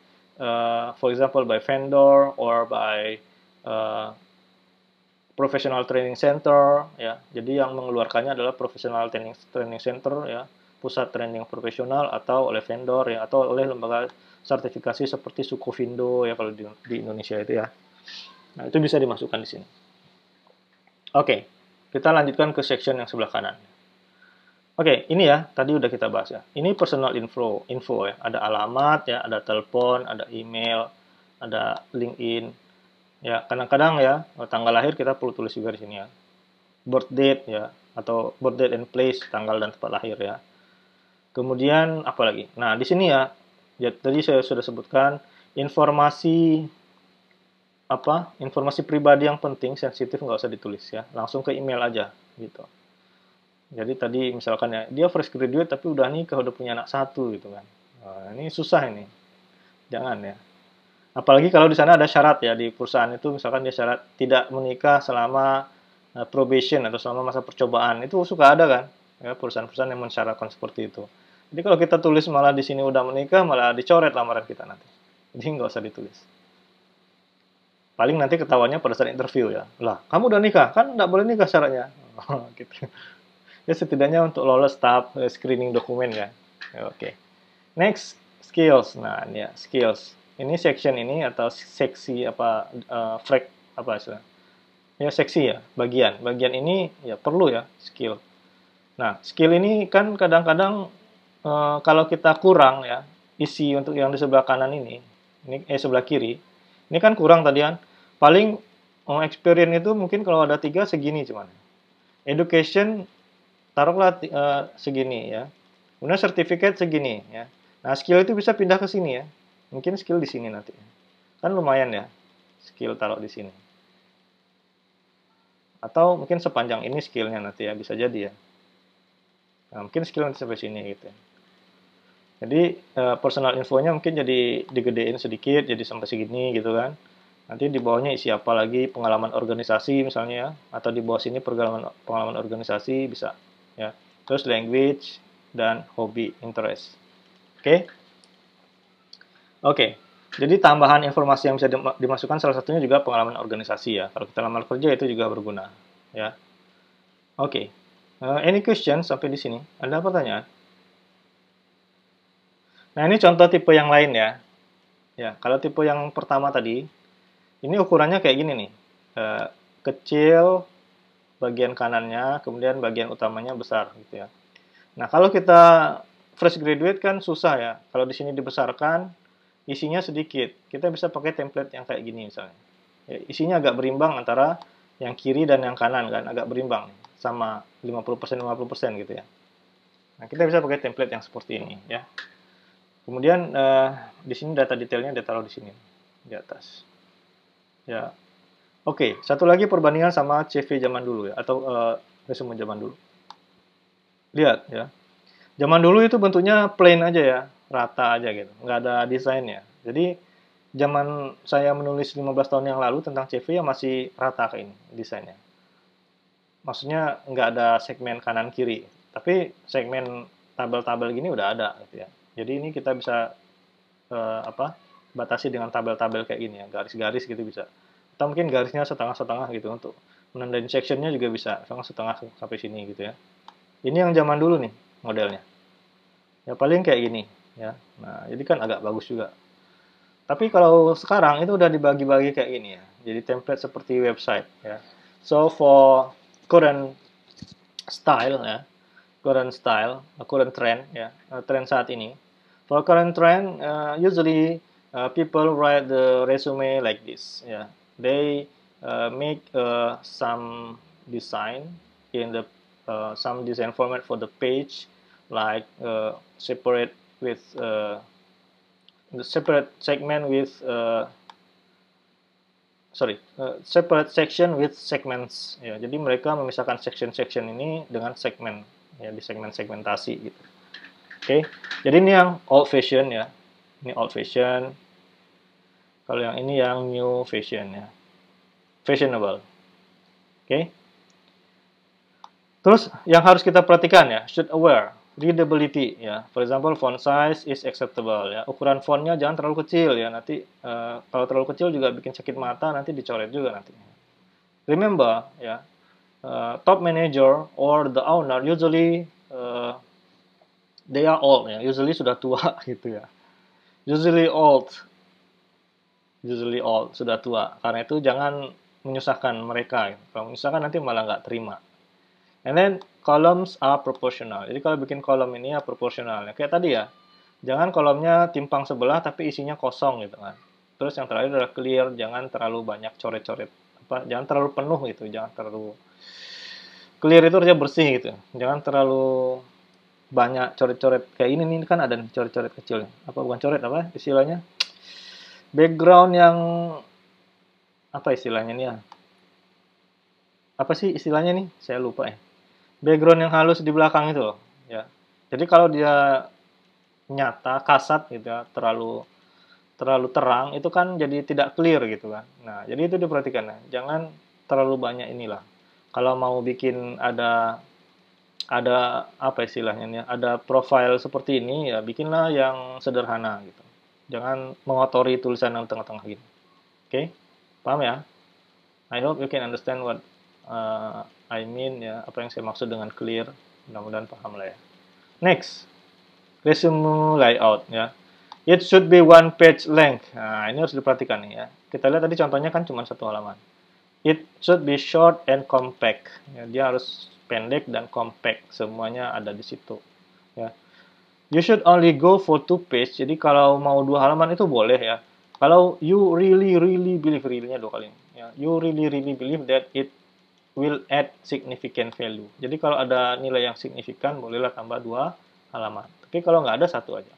for example, by vendor or by professional training center ya. Jadi yang mengeluarkannya adalah professional training center ya, pusat training profesional atau oleh vendor ya atau oleh lembaga sertifikasi seperti Sukovindo ya kalau di Indonesia itu ya. Nah, itu bisa dimasukkan di sini. Oke, kita lanjutkan ke section yang sebelah kanan. Oke, ini ya, tadi udah kita bahas ya. Ini personal info ya. Ada alamat ya, ada telepon, ada email, ada LinkedIn. Ya, kadang-kadang ya, tanggal lahir kita perlu tulis juga di sini ya. Birth date ya, atau birth date and place, tanggal dan tempat lahir ya. Kemudian apa lagi? Nah, di sini ya, tadi saya sudah sebutkan informasi informasi pribadi yang penting sensitif nggak usah ditulis ya, langsung ke email aja gitu. Jadi tadi misalkan ya dia fresh graduate tapi udah nikah, udah punya anak 1 gitu kan. Nah, ini susah ini, jangan ya. Apalagi kalau di sana ada syarat ya di perusahaan itu, misalkan dia syarat tidak menikah selama probation atau selama masa percobaan, itu suka ada kan ya perusahaan-perusahaan yang mensyaratkan seperti itu. Jadi kalau kita tulis malah di sini udah menikah, malah dicoret lamaran kita nanti. Jadi nggak usah ditulis. Paling nanti ketahuannya pada saat interview ya. Lah, kamu udah nikah? Kan nggak boleh nikah syaratnya. Gitu. Ya setidaknya untuk lolos tahap screening dokumen ya. Oke. Next, skills. Nah, ini ya, skills. Ini section ini atau seksi apa istilah? Ya seksi ya, bagian. Bagian ini ya perlu ya skill. Nah, skill ini kan kadang-kadang kalau kita kurang ya, isi untuk yang di sebelah kanan ini sebelah kiri, ini kan kurang tadi kan. Paling experience itu mungkin kalau ada 3 segini cuman. Education taruhlah segini ya. Kemudian certificate segini ya. Nah, skill itu bisa pindah ke sini ya. Mungkin skill di sini nanti. Kan lumayan ya. Skill taruh di sini. Atau mungkin sepanjang ini skillnya nanti ya, bisa jadi ya. Nah, mungkin skill nanti sampai sini gitu ya. Jadi personal infonya mungkin jadi digedein sedikit, jadi sampai segini gitu kan. Nanti di bawahnya isi apa lagi, pengalaman organisasi misalnya ya, atau di bawah sini pengalaman organisasi bisa ya. Terus language dan hobi, interest. Oke. Oke. Jadi tambahan informasi yang bisa dimasukkan salah satunya juga pengalaman organisasi ya. Kalau kita lamar kerja itu juga berguna ya. Oke. Any question sampai di sini? Ada pertanyaan? Nah, ini contoh tipe yang lain ya. Ya, kalau tipe yang pertama tadi, ini ukurannya kayak gini nih. Kecil bagian kanannya, kemudian bagian utamanya besar gitu ya. Nah, kalau kita fresh graduate kan susah ya. Kalau di sini dibesarkan, isinya sedikit. Kita bisa pakai template yang kayak gini misalnya. Ya, isinya agak berimbang antara yang kiri dan yang kanan kan, agak berimbang sama 50% 50% gitu ya. Nah, kita bisa pakai template yang seperti ini ya. Kemudian di sini data detailnya ditaruh di sini di atas. Ya. Oke, satu lagi perbandingan sama CV zaman dulu ya atau resume zaman dulu. Lihat ya. Zaman dulu itu bentuknya plain aja ya, rata aja gitu, nggak ada desainnya. Jadi zaman saya menulis 15 tahun yang lalu tentang CV ya masih rata kayak ini desainnya. Maksudnya nggak ada segmen kanan kiri, tapi segmen tabel-tabel gini udah ada gitu ya. Jadi ini kita bisa batasi dengan tabel-tabel kayak gini ya, garis-garis gitu bisa. Atau mungkin garisnya setengah-setengah gitu untuk menandain sectionnya juga bisa, setengah sampai sini gitu ya. Ini yang zaman dulu nih modelnya. Ya paling kayak gini ya. Nah, jadi kan agak bagus juga. Tapi kalau sekarang itu udah dibagi-bagi kayak gini ya. Jadi template seperti website ya. So for current style ya, current trend ya, trend saat ini. For current trend, usually people write the resume like this. Yeah, they make some design in the some design format for the page, like separate with the separate segment with separate section with segments. Ya, jadi mereka memisahkan section-section ini dengan segmen ya di segmentasi gitu. Oke, jadi ini yang old fashion ya. Ini old fashion. Kalau yang ini yang new fashion ya. Fashionable. Oke. Terus yang harus kita perhatikan ya, should aware, readability ya. For example, font size is acceptable ya. Ukuran fontnya jangan terlalu kecil ya. Nanti kalau terlalu kecil juga bikin sakit mata, nanti dicoret juga nanti. Remember ya, top manager or the owner usually they are old ya, usually sudah tua gitu ya. Usually old, sudah tua. Karena itu jangan menyusahkan mereka. Kalau menyusahkan nanti malah nggak terima. And then columns are proportional. Jadi kalau bikin kolom ini ya proporsional. Kayak tadi ya, jangan kolomnya timpang sebelah tapi isinya kosong gitu kan. Terus yang terakhir adalah clear, jangan terlalu banyak coret-coret. Jangan terlalu penuh gitu, jangan terlalu clear itu harusnya bersih gitu. Jangan terlalu banyak coret-coret kayak ini nih kan ada coret-coret kecil. Apa bukan coret apa istilahnya? Background yang apa istilahnya nih ya? Apa sih istilahnya nih? Saya lupa ya. Background yang halus di belakang itu loh, ya. Jadi kalau dia nyata, kasat gitu ya, terlalu terang, itu kan jadi tidak clear gitu kan. Nah, jadi itu diperhatikan ya. Jangan terlalu banyak inilah. Kalau mau bikin ada apa istilahnya nih, ada profile seperti ini ya bikinlah yang sederhana gitu. Jangan mengotori tulisan yang tengah-tengah gitu. Oke? Paham ya? I hope you can understand what I mean ya, apa yang saya maksud dengan clear. Mudah-mudahan paham lah ya. Next, resume layout ya. It should be one page length. Nah, ini harus diperhatikan nih ya. Kita lihat tadi contohnya kan cuma satu halaman. It should be short and compact. Ya, dia harus pendek dan compact. Semuanya ada di situ. Ya. You should only go for 2 page. Jadi kalau mau 2 halaman itu boleh ya. Kalau you really believe, really-nya 2 kali. Ya. You really believe that it will add significant value. Jadi kalau ada nilai yang signifikan, bolehlah tambah 2 halaman. Tapi kalau nggak ada, satu aja.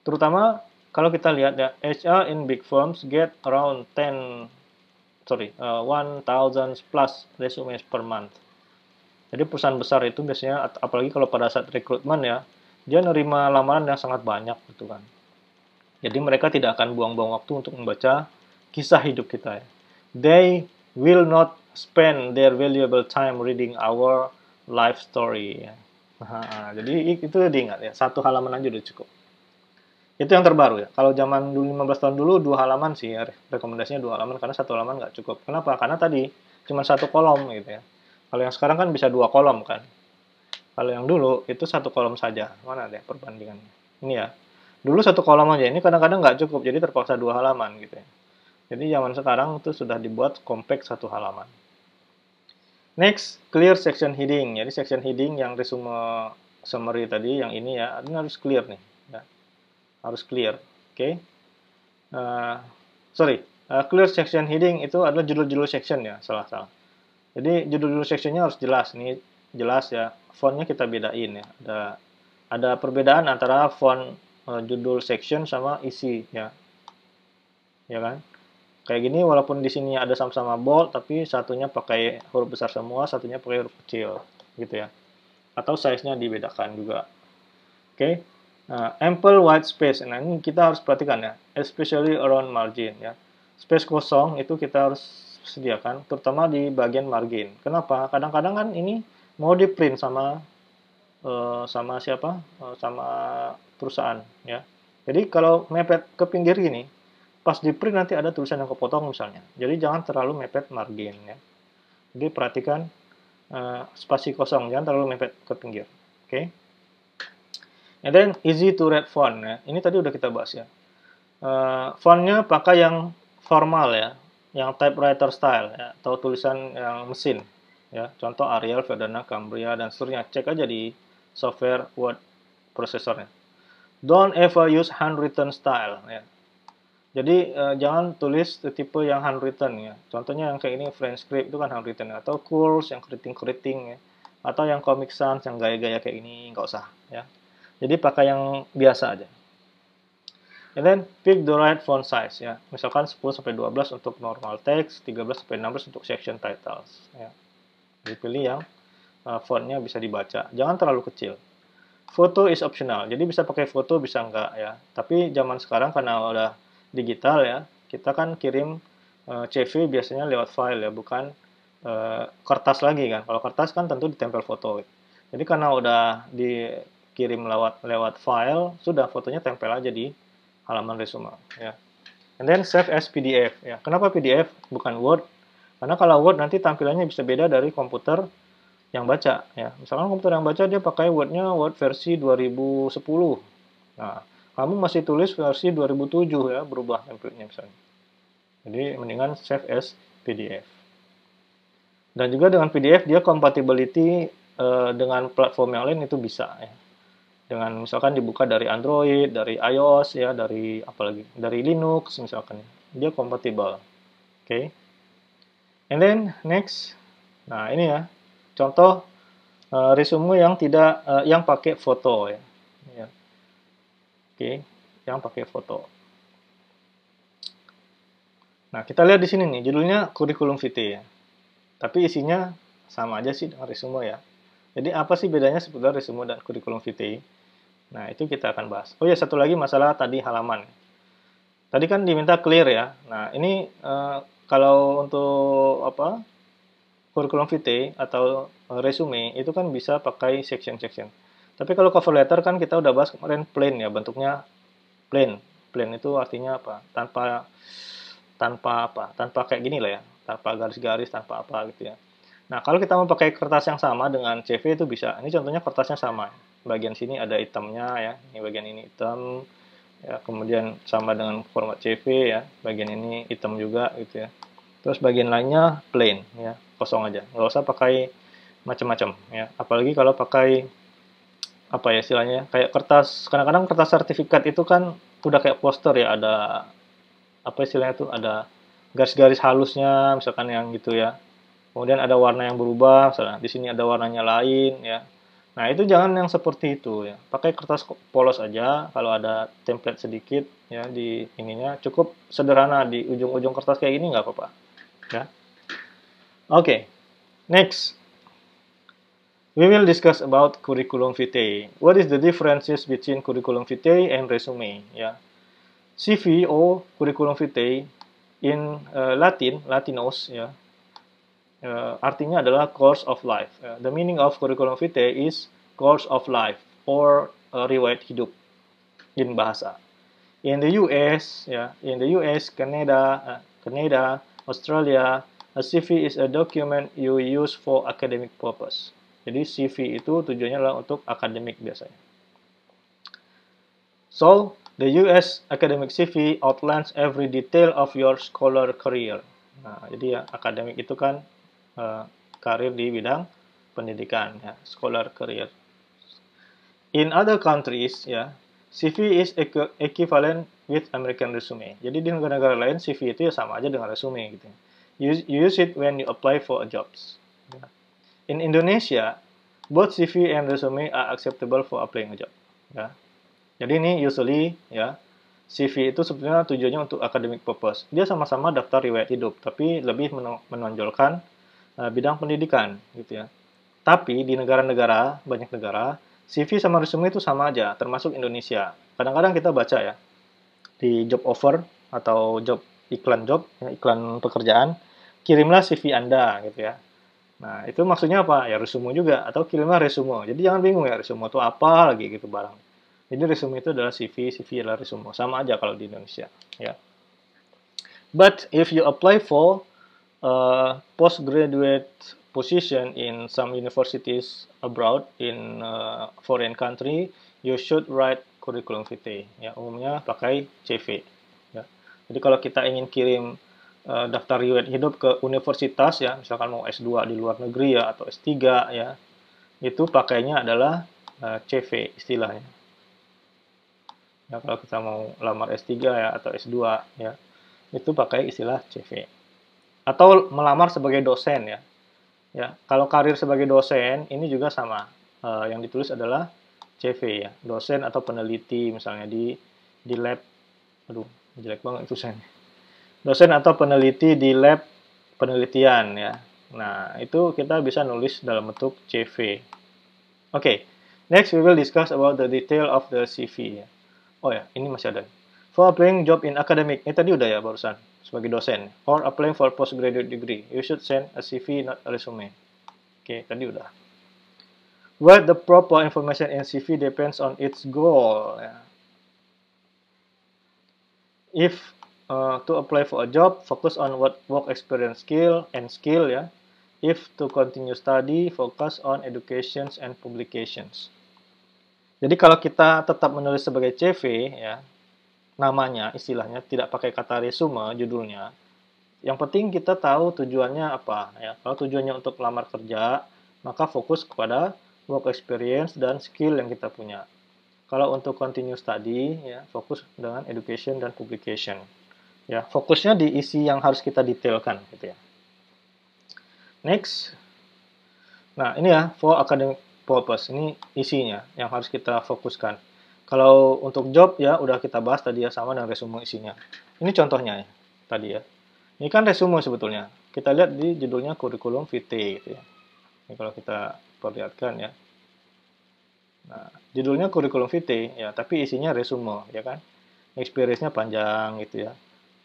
Terutama kalau kita lihat ya, HR in big firms get around 10 1000 plus resumes per month. Jadi perusahaan besar itu biasanya, apalagi kalau pada saat rekrutmen ya, dia nerima lamaran yang sangat banyak gitu kan. Jadi mereka tidak akan buang-buang waktu untuk membaca kisah hidup kita ya. They will not spend their valuable time reading our life story ya. Jadi itu diingat ya, satu halaman aja udah cukup. Itu yang terbaru ya. Kalau zaman dulu 15 tahun dulu 2 halaman sih ya, rekomendasinya 2 halaman karena 1 halaman nggak cukup. Kenapa? Karena tadi cuma 1 kolom gitu ya. Kalau yang sekarang kan bisa 2 kolom kan. Kalau yang dulu itu 1 kolom saja. Mana deh perbandingannya? Ini ya. Dulu 1 kolom aja. Ini kadang-kadang nggak cukup, jadi terpaksa 2 halaman gitu ya. Jadi zaman sekarang itu sudah dibuat compact 1 halaman. Next, clear section heading. Jadi section heading yang resume summary tadi, yang ini ya, ini harus clear nih. Ya. Harus clear. Oke. Clear section heading itu adalah judul-judul section ya. Salah. Jadi judul-judul sectionnya harus jelas. Ini jelas ya. Fontnya kita bedain ya. Ada perbedaan antara font judul section sama isi ya. Ya kan? Kayak gini walaupun di sini ada sama-sama bold tapi satunya pakai huruf besar semua, satunya pakai huruf kecil gitu ya. Atau size-nya dibedakan juga. Oke. Ample white space. Nah, ini kita harus perhatikan ya, especially around margin ya. Space kosong itu kita harus sediakan terutama di bagian margin. Kenapa? Kadang-kadang kan ini mau di-print sama sama perusahaan ya. Jadi kalau mepet ke pinggir gini, pas di print nanti ada tulisan yang kepotong misalnya. Jadi jangan terlalu mepet margin ya. Jadi perhatikan spasi kosong, jangan terlalu mepet ke pinggir. Oke. And then easy to read font ya. Ini tadi udah kita bahas ya. Fontnya pakai yang formal ya, yang typewriter style ya, atau tulisan yang mesin ya. Contoh Arial, Verdana, Cambria dan seterusnya. Cek aja di software word prosesornya. Don't ever use handwritten style ya. Jadi jangan tulis tipe yang handwritten ya. Contohnya yang kayak ini French script itu kan handwritten ya. Atau Curls yang keriting-keriting ya. Atau yang Comic Sans yang gaya-gaya kayak ini nggak usah ya. Jadi pakai yang biasa aja. And then pick the right font size ya. Misalkan 10 sampai 12 untuk normal text, 13 sampai 16 untuk section titles ya. Jadi pilih yang fontnya bisa dibaca. Jangan terlalu kecil. Foto is optional. Jadi bisa pakai foto, bisa enggak ya. Tapi zaman sekarang karena udah digital ya, kita kan kirim CV biasanya lewat file ya, bukan kertas lagi kan. Kalau kertas kan tentu ditempel foto. Jadi karena udah dikirim lewat file, sudah fotonya tempel aja di halaman resume ya. And then save as PDF ya. Kenapa PDF bukan Word? Karena kalau Word nanti tampilannya bisa beda dari komputer yang baca ya. Misalkan komputer yang baca dia pakai Word-nya Word versi 2010. Nah, kamu masih tulis versi 2007 ya, berubah template-nya misalnya. Jadi mendingan save as PDF. Dan juga dengan PDF dia compatibility dengan platform yang lain itu bisa ya. Dengan misalkan dibuka dari Android, dari iOS ya, dari apalagi dari Linux misalkan. Dia kompatibel. Oke. And then next. Nah, ini ya. Contoh resume yang tidak yang pakai foto ya. Oke, yang pakai foto. Nah, kita lihat di sini nih, judulnya kurikulum vitae ya. Tapi isinya sama aja sih dengan resume ya. Jadi apa sih bedanya seputar resume dan kurikulum vitae? Nah, itu kita akan bahas. Oh ya, satu lagi masalah tadi halaman. Tadi kan diminta clear ya. Nah, ini kalau untuk apa? Kurikulum vitae atau resume itu kan bisa pakai section-section. Tapi kalau cover letter kan kita udah bahas kemarin plain ya, bentuknya plain. Plain itu artinya apa? Tanpa kayak gini lah ya, tanpa garis-garis, tanpa apa gitu ya. Nah, kalau kita mau pakai kertas yang sama dengan CV itu bisa. Ini contohnya kertasnya sama. Bagian sini ada hitamnya ya, ini bagian ini hitam. Ya, kemudian sama dengan format CV ya, bagian ini hitam juga gitu ya. Terus bagian lainnya plain ya, kosong aja. Nggak usah pakai macam-macam ya. Apalagi kalau pakai apa ya istilahnya, kayak kertas, kadang-kadang kertas sertifikat itu kan udah kayak poster ya, ada apa istilahnya itu, ada garis-garis halusnya misalkan yang gitu ya. Kemudian ada warna yang berubah, misalnya di sini ada warnanya lain ya. Nah, itu jangan yang seperti itu ya. Pakai kertas polos aja, kalau ada template sedikit ya di ininya, cukup sederhana di ujung-ujung kertas kayak gini nggak apa-apa. Ya. Oke, next. We will discuss about curriculum vitae. What is the differences between curriculum vitae and resume? Ya. CV or curriculum vitae in Latin, Latinos ya. Artinya adalah course of life. The meaning of curriculum vitae is course of life or riwayat hidup in bahasa. In the US, Canada, Australia, a CV is a document you use for academic purpose. Jadi CV itu tujuannya adalah untuk akademik biasanya. So, the US academic CV outlines every detail of your scholar career. Nah, jadi ya akademik itu kan karir di bidang pendidikan ya, scholar career. In other countries ya, CV is equivalent with American resume. Jadi di negara-negara lain CV itu ya sama aja dengan resume gitu. You use it when you apply for a jobs. In Indonesia, both CV and resume are acceptable for applying a job. Ya. Jadi ini usually ya CV itu sebenarnya tujuannya untuk academic purpose. Dia sama-sama daftar riwayat hidup, tapi lebih menonjolkan bidang pendidikan gitu ya. Tapi di negara-negara, banyak negara, CV sama resume itu sama aja, termasuk Indonesia. Kadang-kadang kita baca ya, di job offer atau iklan job, ya, iklan pekerjaan, kirimlah CV Anda gitu ya. Nah, itu maksudnya apa? Ya resume juga, atau kirimlah resume. Jadi jangan bingung ya, resume itu apa lagi gitu barang. Jadi resume itu adalah CV, CV adalah resume. Sama aja kalau di Indonesia. Ya. But if you apply for a postgraduate position in some universities abroad in foreign country, you should write curriculum vitae. Ya, umumnya pakai CV. Ya. Jadi kalau kita ingin kirim daftar riwayat hidup ke universitas ya, misalkan mau S2 di luar negeri ya atau S3 ya, itu pakainya adalah CV istilahnya. Ya, kalau kita mau lamar S3 ya atau S2 ya, itu pakai istilah CV. Atau melamar sebagai dosen ya. Ya, kalau karir sebagai dosen ini juga sama. Yang ditulis adalah CV ya, dosen atau peneliti misalnya di lab. Aduh, jelek banget tulisannya. Dosen atau peneliti di lab penelitian ya. Nah, itu kita bisa nulis dalam bentuk CV. Oke, next we will discuss about the detail of the CV ya. Oh ya, ini masih ada. For applying job in academic, ini tadi udah ya barusan, sebagai dosen. Or applying for postgraduate degree, you should send a CV, not a resume. Oke, tadi udah. What the proper information in CV depends on its goal. Ya. If to apply for a job, focus on what work experience skill ya. If to continue study, focus on educations and publications. Jadi kalau kita tetap menulis sebagai CV ya, namanya istilahnya tidak pakai kata resume judulnya. Yang penting kita tahu tujuannya apa ya. Kalau tujuannya untuk melamar kerja, maka fokus kepada work experience dan skill yang kita punya. Kalau untuk continue study ya, fokus dengan education dan publication. Ya, fokusnya di isi yang harus kita detailkan gitu ya. Next. Nah, ini ya for academic purpose. Ini isinya yang harus kita fokuskan. Kalau untuk job ya udah kita bahas tadi ya sama dengan resume isinya. Ini contohnya ya tadi ya. Ini kan resume sebetulnya. Kita lihat di judulnya curriculum vitae gitu ya. Ini kalau kita perlihatkan ya. Nah, judulnya curriculum vitae ya, tapi isinya resume ya kan. Experience-nya panjang gitu ya.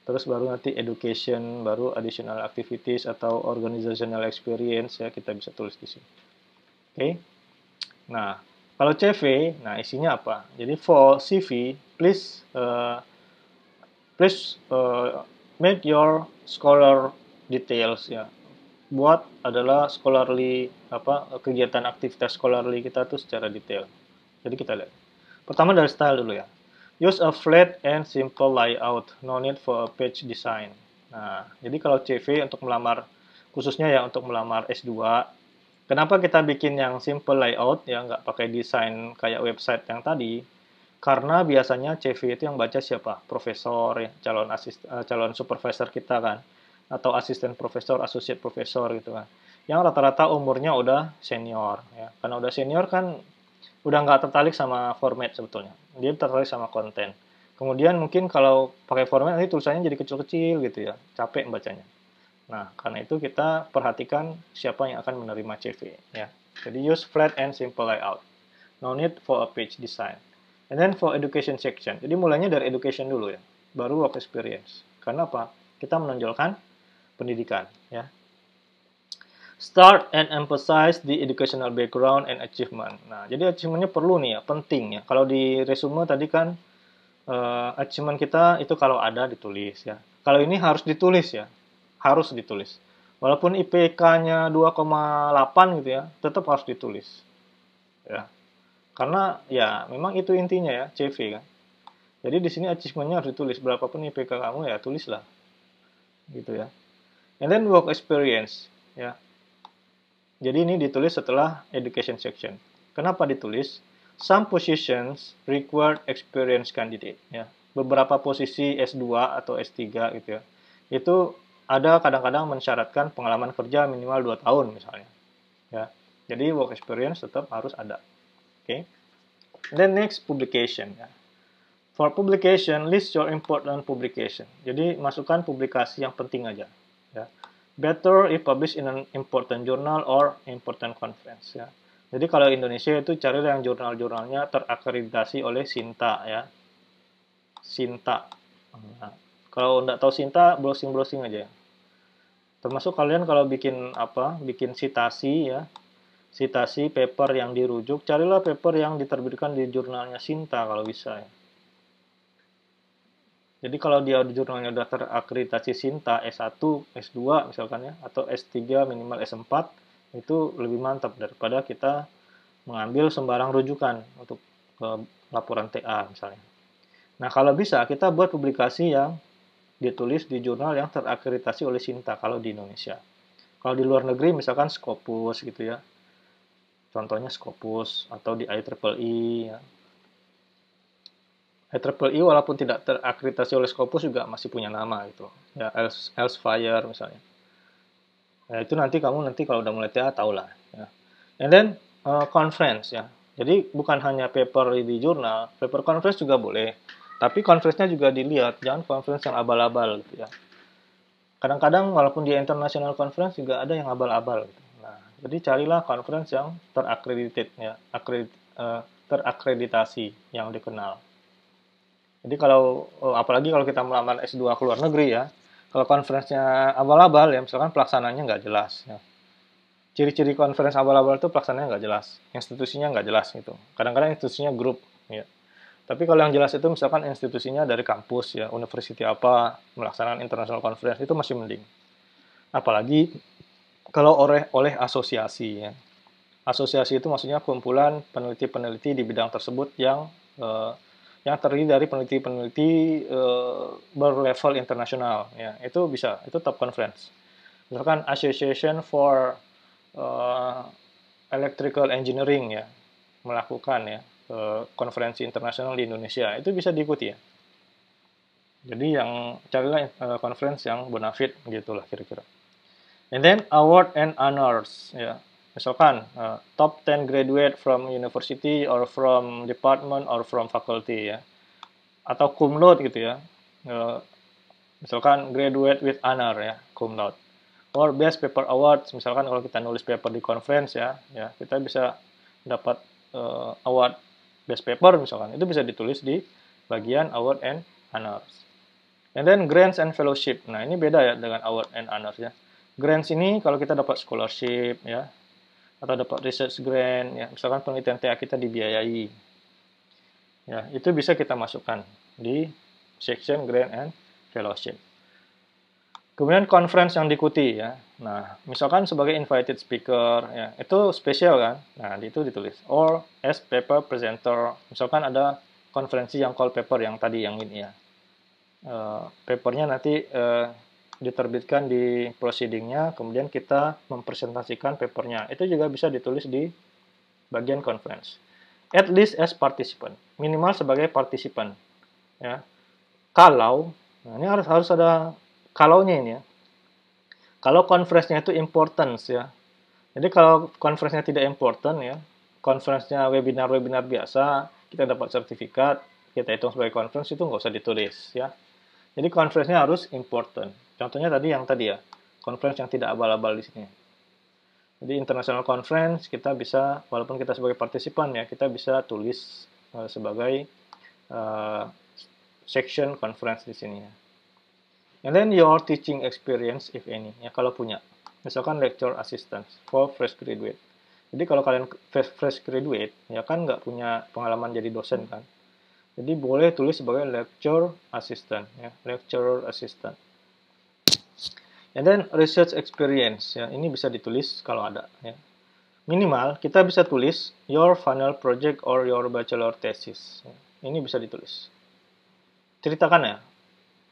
Terus baru nanti education, baru additional activities atau organizational experience ya kita bisa tulis di sini. Oke. Nah, kalau CV, nah isinya apa? Jadi for CV, please make your scholar details ya. Buat adalah scholarly kegiatan aktivitas scholarly kita tuh secara detail. Jadi kita lihat. Pertama dari style dulu ya. Use a flat and simple layout. No need for a page design. Nah, jadi kalau CV untuk melamar, khususnya ya untuk melamar S2, kenapa kita bikin yang simple layout, ya nggak pakai desain kayak website yang tadi? Karena biasanya CV itu yang baca siapa? Profesor, ya, calon supervisor kita kan, atau asisten profesor, associate profesor gitu kan. yang rata-rata umurnya udah senior ya. Karena udah senior kan udah nggak tertarik sama format sebetulnya. Dia tertarik sama konten. Kemudian mungkin kalau pakai format nanti tulisannya jadi kecil-kecil gitu ya, capek bacanya. Nah, karena itu kita perhatikan siapa yang akan menerima CV ya. Jadi use flat and simple layout. No need for a page design. And then for education section. Jadi mulainya dari education dulu ya, baru work experience. Karena apa? Kita menonjolkan pendidikan ya. Start and emphasize the educational background and achievement. Nah, jadi achievementnya perlu nih ya, penting ya. Kalau di resume tadi kan achievement kita itu kalau ada ditulis ya. Kalau ini harus ditulis ya, harus ditulis. Walaupun IPK-nya 2,8 gitu ya, tetap harus ditulis. Ya. Karena ya memang itu intinya ya, CV kan. Jadi di sini achievement-nya harus ditulis. Berapapun IPK kamu ya tulislah. Gitu ya. And then work experience ya. Jadi ini ditulis setelah education section. Kenapa ditulis? Some positions require experienced candidate. Ya. Beberapa posisi S2 atau S3 gitu ya. Itu ada kadang-kadang mensyaratkan pengalaman kerja minimal 2 tahun misalnya. Ya. Jadi work experience tetap harus ada. Oke. Okay. Then next publication. Ya. For publication, list your important publication. Jadi masukkan publikasi yang penting aja. Ya. Better if published in an important journal or important conference ya. Jadi kalau Indonesia itu cari yang jurnal-jurnalnya terakreditasi oleh Sinta ya. Sinta. Nah, kalau nggak tahu Sinta, browsing-browsing aja. Termasuk kalian kalau bikin apa? Bikin sitasi ya. Sitasi paper yang dirujuk, carilah paper yang diterbitkan di jurnalnya Sinta kalau bisa ya. Jadi kalau dia di jurnalnya udah terakreditasi Sinta S1, S2 misalkan ya, atau S3 minimal S4, itu lebih mantap daripada kita mengambil sembarang rujukan untuk laporan TA misalnya. Nah kalau bisa kita buat publikasi yang ditulis di jurnal yang terakreditasi oleh Sinta kalau di Indonesia. Kalau di luar negeri misalkan Scopus gitu ya, contohnya Scopus atau di IEEE ya. IEEE walaupun tidak terakreditasi oleh Scopus juga masih punya nama gitu. Ya, Elsevier misalnya. Ya, itu nanti kamu kalau udah mulai TA tahu lah. Ya. And then conference ya. Jadi bukan hanya paper di jurnal, paper conference juga boleh. Tapi conference-nya juga dilihat, jangan conference yang abal-abal gitu ya. Kadang-kadang walaupun di international conference juga ada yang abal-abal gitu. Nah, jadi carilah conference yang terakredited ya, terakreditasi yang dikenal. Jadi kalau apalagi kalau kita melamar S2 ke luar negeri ya, kalau conference-nya abal-abal ya, misalkan pelaksananya nggak jelas. Ya. Ciri-ciri conference abal-abal itu pelaksananya nggak jelas, institusinya nggak jelas gitu. Kadang-kadang institusinya grup. Ya. Tapi kalau yang jelas itu misalkan institusinya dari kampus ya, university apa, melaksanakan international conference itu masih mending. Apalagi kalau oleh asosiasi ya. Asosiasi itu maksudnya kumpulan peneliti-peneliti di bidang tersebut yang terdiri dari peneliti-peneliti berlevel internasional ya. Itu bisa, itu top conference. Misalkan Association for Electrical Engineering ya, melakukan ya konferensi internasional di Indonesia. Itu bisa diikuti ya. Jadi yang carilah conference yang bonafit gitulah kira-kira. And then award and honors ya. Misalkan top 10 graduate from university or from department or from faculty ya. Atau cum laude gitu ya. Misalkan graduate with honor ya, cum laude. Or best paper awards, misalkan kalau kita nulis paper di conference ya, kita bisa dapat award best paper misalkan. Itu bisa ditulis di bagian award and honors. And then grants and fellowship. Nah, ini beda ya dengan award and honors ya. Grants ini kalau kita dapat scholarship ya, atau dapat research grant ya, misalkan penelitian TA kita dibiayai. Ya, itu bisa kita masukkan di section grant and fellowship. Kemudian conference yang diikuti ya. Nah, misalkan sebagai invited speaker ya, itu spesial kan. Nah, itu ditulis or as paper presenter. Misalkan ada konferensi yang call paper yang tadi yang ini ya. Papernya nanti diterbitkan di proceedingnya, kemudian kita mempresentasikan papernya. Itu juga bisa ditulis di bagian conference. At least as participant, minimal sebagai partisipan. Ya. Kalau, nah ini harus ada kalaunya ini ya. Kalau conference-nya itu importance ya, Jadi kalau conference-nya tidak important ya, conference-nya webinar-webinar biasa, kita dapat sertifikat, kita hitung sebagai conference, itu nggak usah ditulis ya. Jadi conference-nya harus important. Contohnya tadi ya, conference yang tidak abal-abal di sini. Jadi international conference kita bisa, walaupun kita sebagai partisipan ya, kita bisa tulis sebagai section conference di sini ya. And then your teaching experience if any ya, kalau punya. Misalkan lecture assistant for fresh graduate. Jadi kalau kalian fresh graduate ya kan nggak punya pengalaman jadi dosen kan. Jadi boleh tulis sebagai lecture assistant ya, lecturer assistant. And then research experience ya, ini bisa ditulis kalau ada ya. Minimal kita bisa tulis your final project or your bachelor thesis. Ya. Ini bisa ditulis. Ceritakan ya.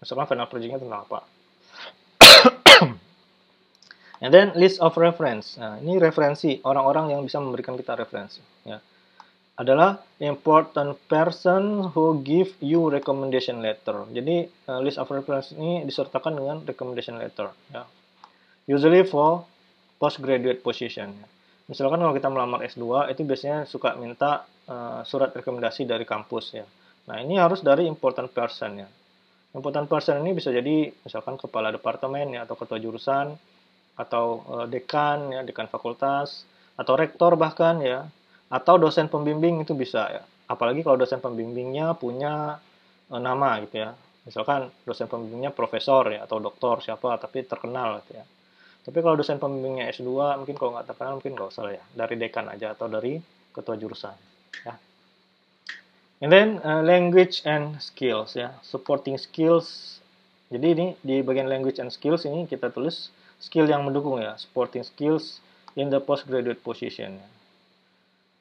Misalkan final project-nya tentang apa. And then list of reference. Nah, ini referensi orang-orang yang bisa memberikan kita referensi ya. Adalah important person who give you recommendation letter. Jadi list of reference ini disertakan dengan recommendation letter ya. Usually for postgraduate position ya. Misalkan kalau kita melamar S2 itu biasanya suka minta surat rekomendasi dari kampus ya. Nah, ini harus dari important person ya. Important person ini bisa jadi misalkan kepala departemen ya, atau ketua jurusan, atau dekan ya, dekan fakultas, atau rektor bahkan ya, atau dosen pembimbing itu bisa ya. Apalagi kalau dosen pembimbingnya punya nama gitu ya. Misalkan dosen pembimbingnya profesor ya, atau doktor siapa tapi terkenal gitu ya. Tapi kalau dosen pembimbingnya S2 mungkin kalau nggak terkenal mungkin nggak usah ya. Dari dekan aja atau dari ketua jurusan ya. And then language and skills ya, supporting skills. Jadi ini di bagian language and skills ini kita tulis skill yang mendukung ya, supporting skills in the postgraduate position.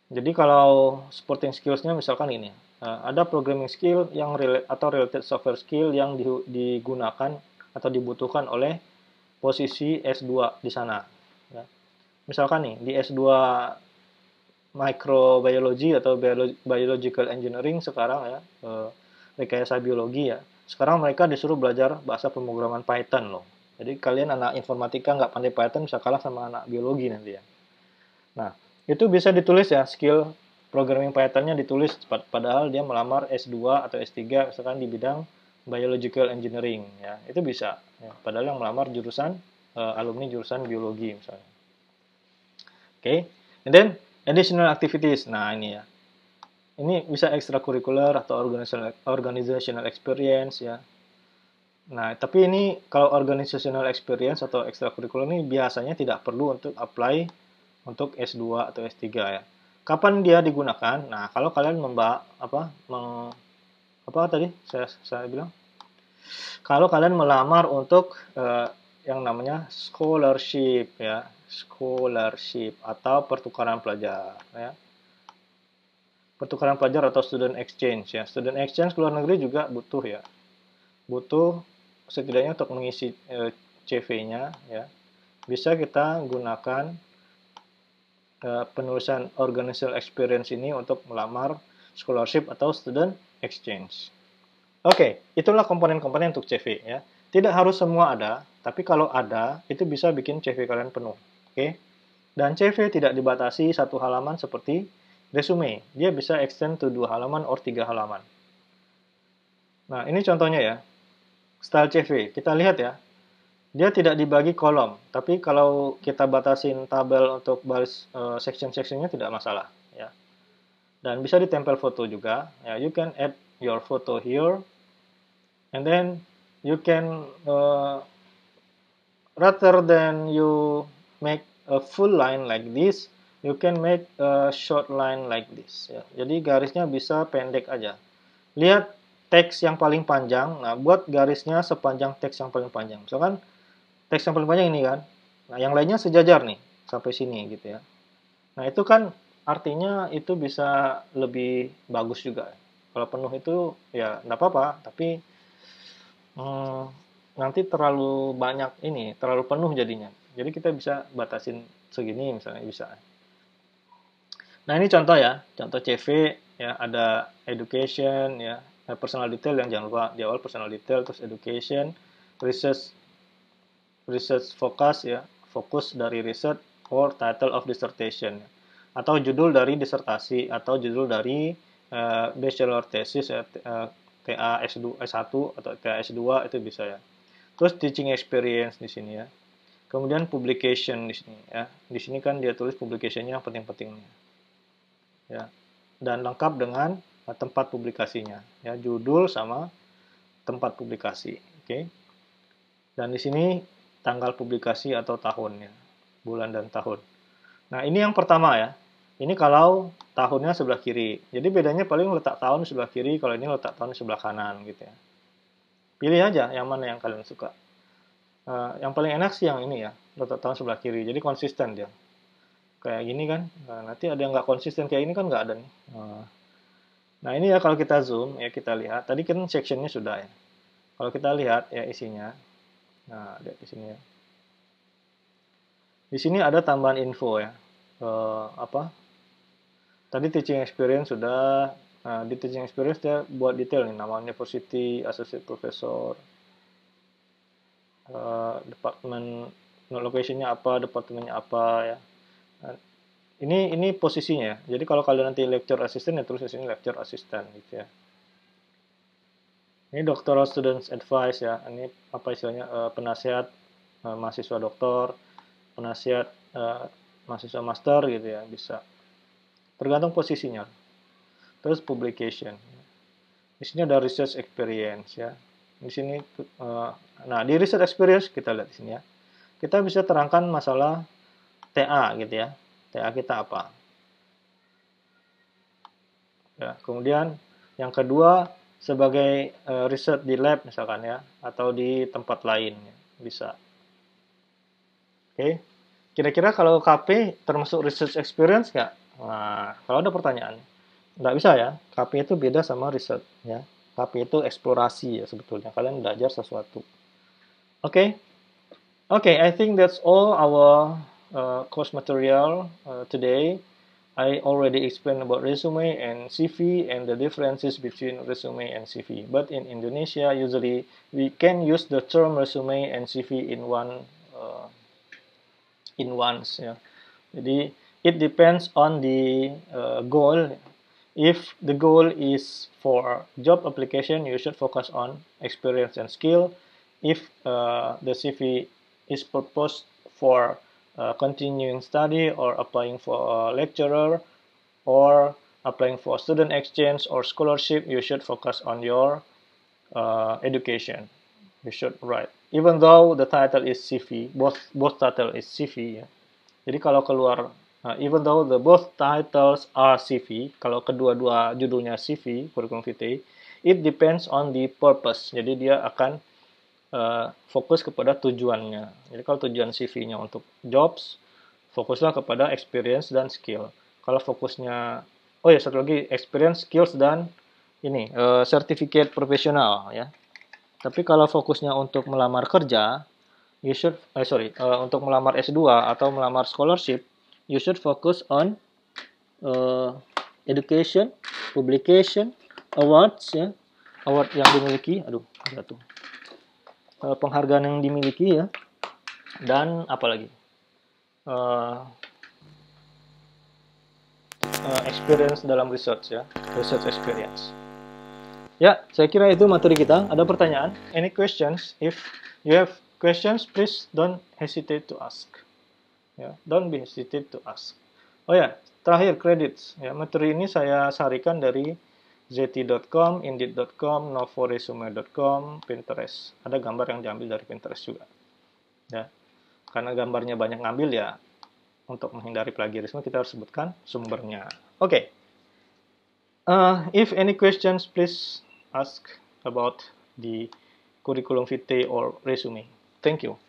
Jadi kalau supporting skills-nya misalkan ini, ada programming skill yang atau related software skill yang digunakan atau dibutuhkan oleh posisi S2 di sana. Ya. Misalkan nih di S2 microbiology atau biological engineering sekarang ya, rekayasa biologi ya. Sekarang mereka disuruh belajar bahasa pemrograman Python loh. Jadi kalian anak informatika nggak pandai Python bisa kalah sama anak biologi nanti ya. Nah, itu bisa ditulis ya, skill programming Python-nya ditulis padahal dia melamar S2 atau S3 misalkan di bidang biological engineering ya. Itu bisa ya. Padahal yang melamar jurusan alumni jurusan biologi misalnya. Oke. And then additional activities. Nah, ini ya. Ini bisa ekstrakurikuler atau organizational experience ya. Nah, tapi ini kalau organizational experience atau ekstrakurikuler ini biasanya tidak perlu untuk apply untuk S2 atau S3 ya. Kapan dia digunakan? Nah, kalau kalian apa tadi saya bilang? Kalau kalian melamar untuk yang namanya scholarship ya, scholarship atau pertukaran pelajar ya. Pertukaran pelajar atau student exchange ya. Student exchange ke luar negeri juga butuh ya. Butuh setidaknya untuk mengisi CV-nya ya. Bisa kita gunakan penulisan organizational experience ini untuk melamar scholarship atau student exchange. Oke, itulah komponen-komponen untuk CV ya. Tidak harus semua ada, tapi kalau ada itu bisa bikin CV kalian penuh. Oke. Dan CV tidak dibatasi satu halaman seperti resume. Dia bisa extend to 2 halaman or 3 halaman. Nah, ini contohnya ya. Style CV. Kita lihat ya. Dia tidak dibagi kolom, tapi kalau kita batasin tabel untuk baris section-sectionnya tidak masalah ya. Dan bisa ditempel foto juga. Ya, you can add your photo here, and then you can rather than you make a full line like this, you can make a short line like this. Ya. Jadi garisnya bisa pendek aja. Lihat teks yang paling panjang. Nah, buat garisnya sepanjang teks yang paling panjang. Misalkan teks yang paling panjang ini kan. Nah, yang lainnya sejajar nih sampai sini gitu ya. Nah, itu kan artinya itu bisa lebih bagus juga. Kalau penuh itu ya enggak apa-apa, tapi nanti terlalu banyak ini, terlalu penuh jadinya. Jadi kita bisa batasin segini misalnya bisa. Nah, ini contoh ya, contoh CV ya, ada education ya, personal detail yang jangan lupa di awal personal detail, terus education, research focus ya, fokus dari riset, or title of dissertation, atau judul dari disertasi atau judul dari bachelor thesis ya, TA S2 S1 atau TA S2 itu bisa ya. Terus teaching experience di sini ya. Kemudian publication di sini ya. Di sini kan dia tulis publicationnya yang penting-pentingnya. Ya. Dan lengkap dengan tempat publikasinya ya, judul sama tempat publikasi. Oke. Dan di sini tanggal publikasi atau tahunnya, bulan dan tahun. Nah, ini yang pertama ya. Ini kalau tahunnya sebelah kiri. Jadi bedanya paling letak tahun sebelah kiri, kalau ini letak tahun sebelah kanan gitu ya. Pilih aja yang mana yang kalian suka. Yang paling enak sih yang ini ya, letak tahun sebelah kiri. Jadi konsisten dia. Kayak gini kan. Nanti ada yang nggak konsisten kayak ini kan nggak ada nih. Nah, ini ya kalau kita zoom ya, kita lihat. Tadi kan sectionnya sudah ya. Kalau kita lihat ya isinya. Nah, lihat di sini ya. Di sini ada tambahan info ya. Tadi teaching experience sudah. Nah, di teaching experience dia buat detail nih, nama university, associate professor, department, location-nya apa, departemennya apa ya. Nah, ini posisinya. Jadi kalau kalian nanti lecture assistant ya tulis di sini lecture assistant gitu ya. Ini doctoral students advice ya. Ini apa istilahnya, penasihat mahasiswa doktor, penasihat mahasiswa master gitu ya, bisa. Tergantung posisinya. Terus publication. Di sini ada research experience ya. Di sini nah, di research experience kita lihat di sini ya. Kita bisa terangkan masalah TA gitu ya. TA kita apa? Ya, kemudian yang kedua sebagai research di lab misalkan ya, atau di tempat lain ya, bisa. Oke. Kira-kira kalau KP termasuk research experience nggak? Nah, kalau ada pertanyaan, nggak bisa ya. KP itu beda sama research ya. KP itu eksplorasi ya sebetulnya. Kalian belajar sesuatu. Oke. Okay, I think that's all our course material today. I already explained about resume and CV and the differences between resume and CV. But in Indonesia, usually we can use the term resume and CV in once. Yeah. Jadi it depends on the goal. If the goal is for job application, you should focus on experience and skill. If the CV is purposed for continuing study or applying for a lecturer or applying for student exchange or scholarship, you should focus on your education. You should write. Even though the title is CV, both title is CV. Ya. Jadi kalau keluar, even though the both titles are CV, kalau kedua-dua judulnya CV, curriculum vitae, it depends on the purpose. Jadi dia akan fokus kepada tujuannya. Jadi kalau tujuan CV-nya untuk jobs, fokuslah kepada experience dan skill. Kalau fokusnya, oh ya satu lagi, experience, skills, dan ini, certificate profesional ya. Tapi kalau fokusnya untuk melamar kerja, untuk melamar S2 atau melamar scholarship, you should focus on education, publication, awards ya, award yang dimiliki, jatuh, penghargaan yang dimiliki ya, dan apalagi experience dalam research ya, research experience. Ya, saya kira itu materi kita. Ada pertanyaan? Any questions? If you have questions, please don't hesitate to ask. Ya, don't be hesitate to ask. Oh ya, terakhir credits. Ya, materi ini saya sarikan dari zeti.com, indeed.com, novoresume.com, Pinterest. Ada gambar yang diambil dari Pinterest juga. Ya, karena gambarnya banyak ngambil ya, untuk menghindari plagiarisme kita harus sebutkan sumbernya. Oke. If any questions, please ask about the curriculum vitae or resume. Thank you.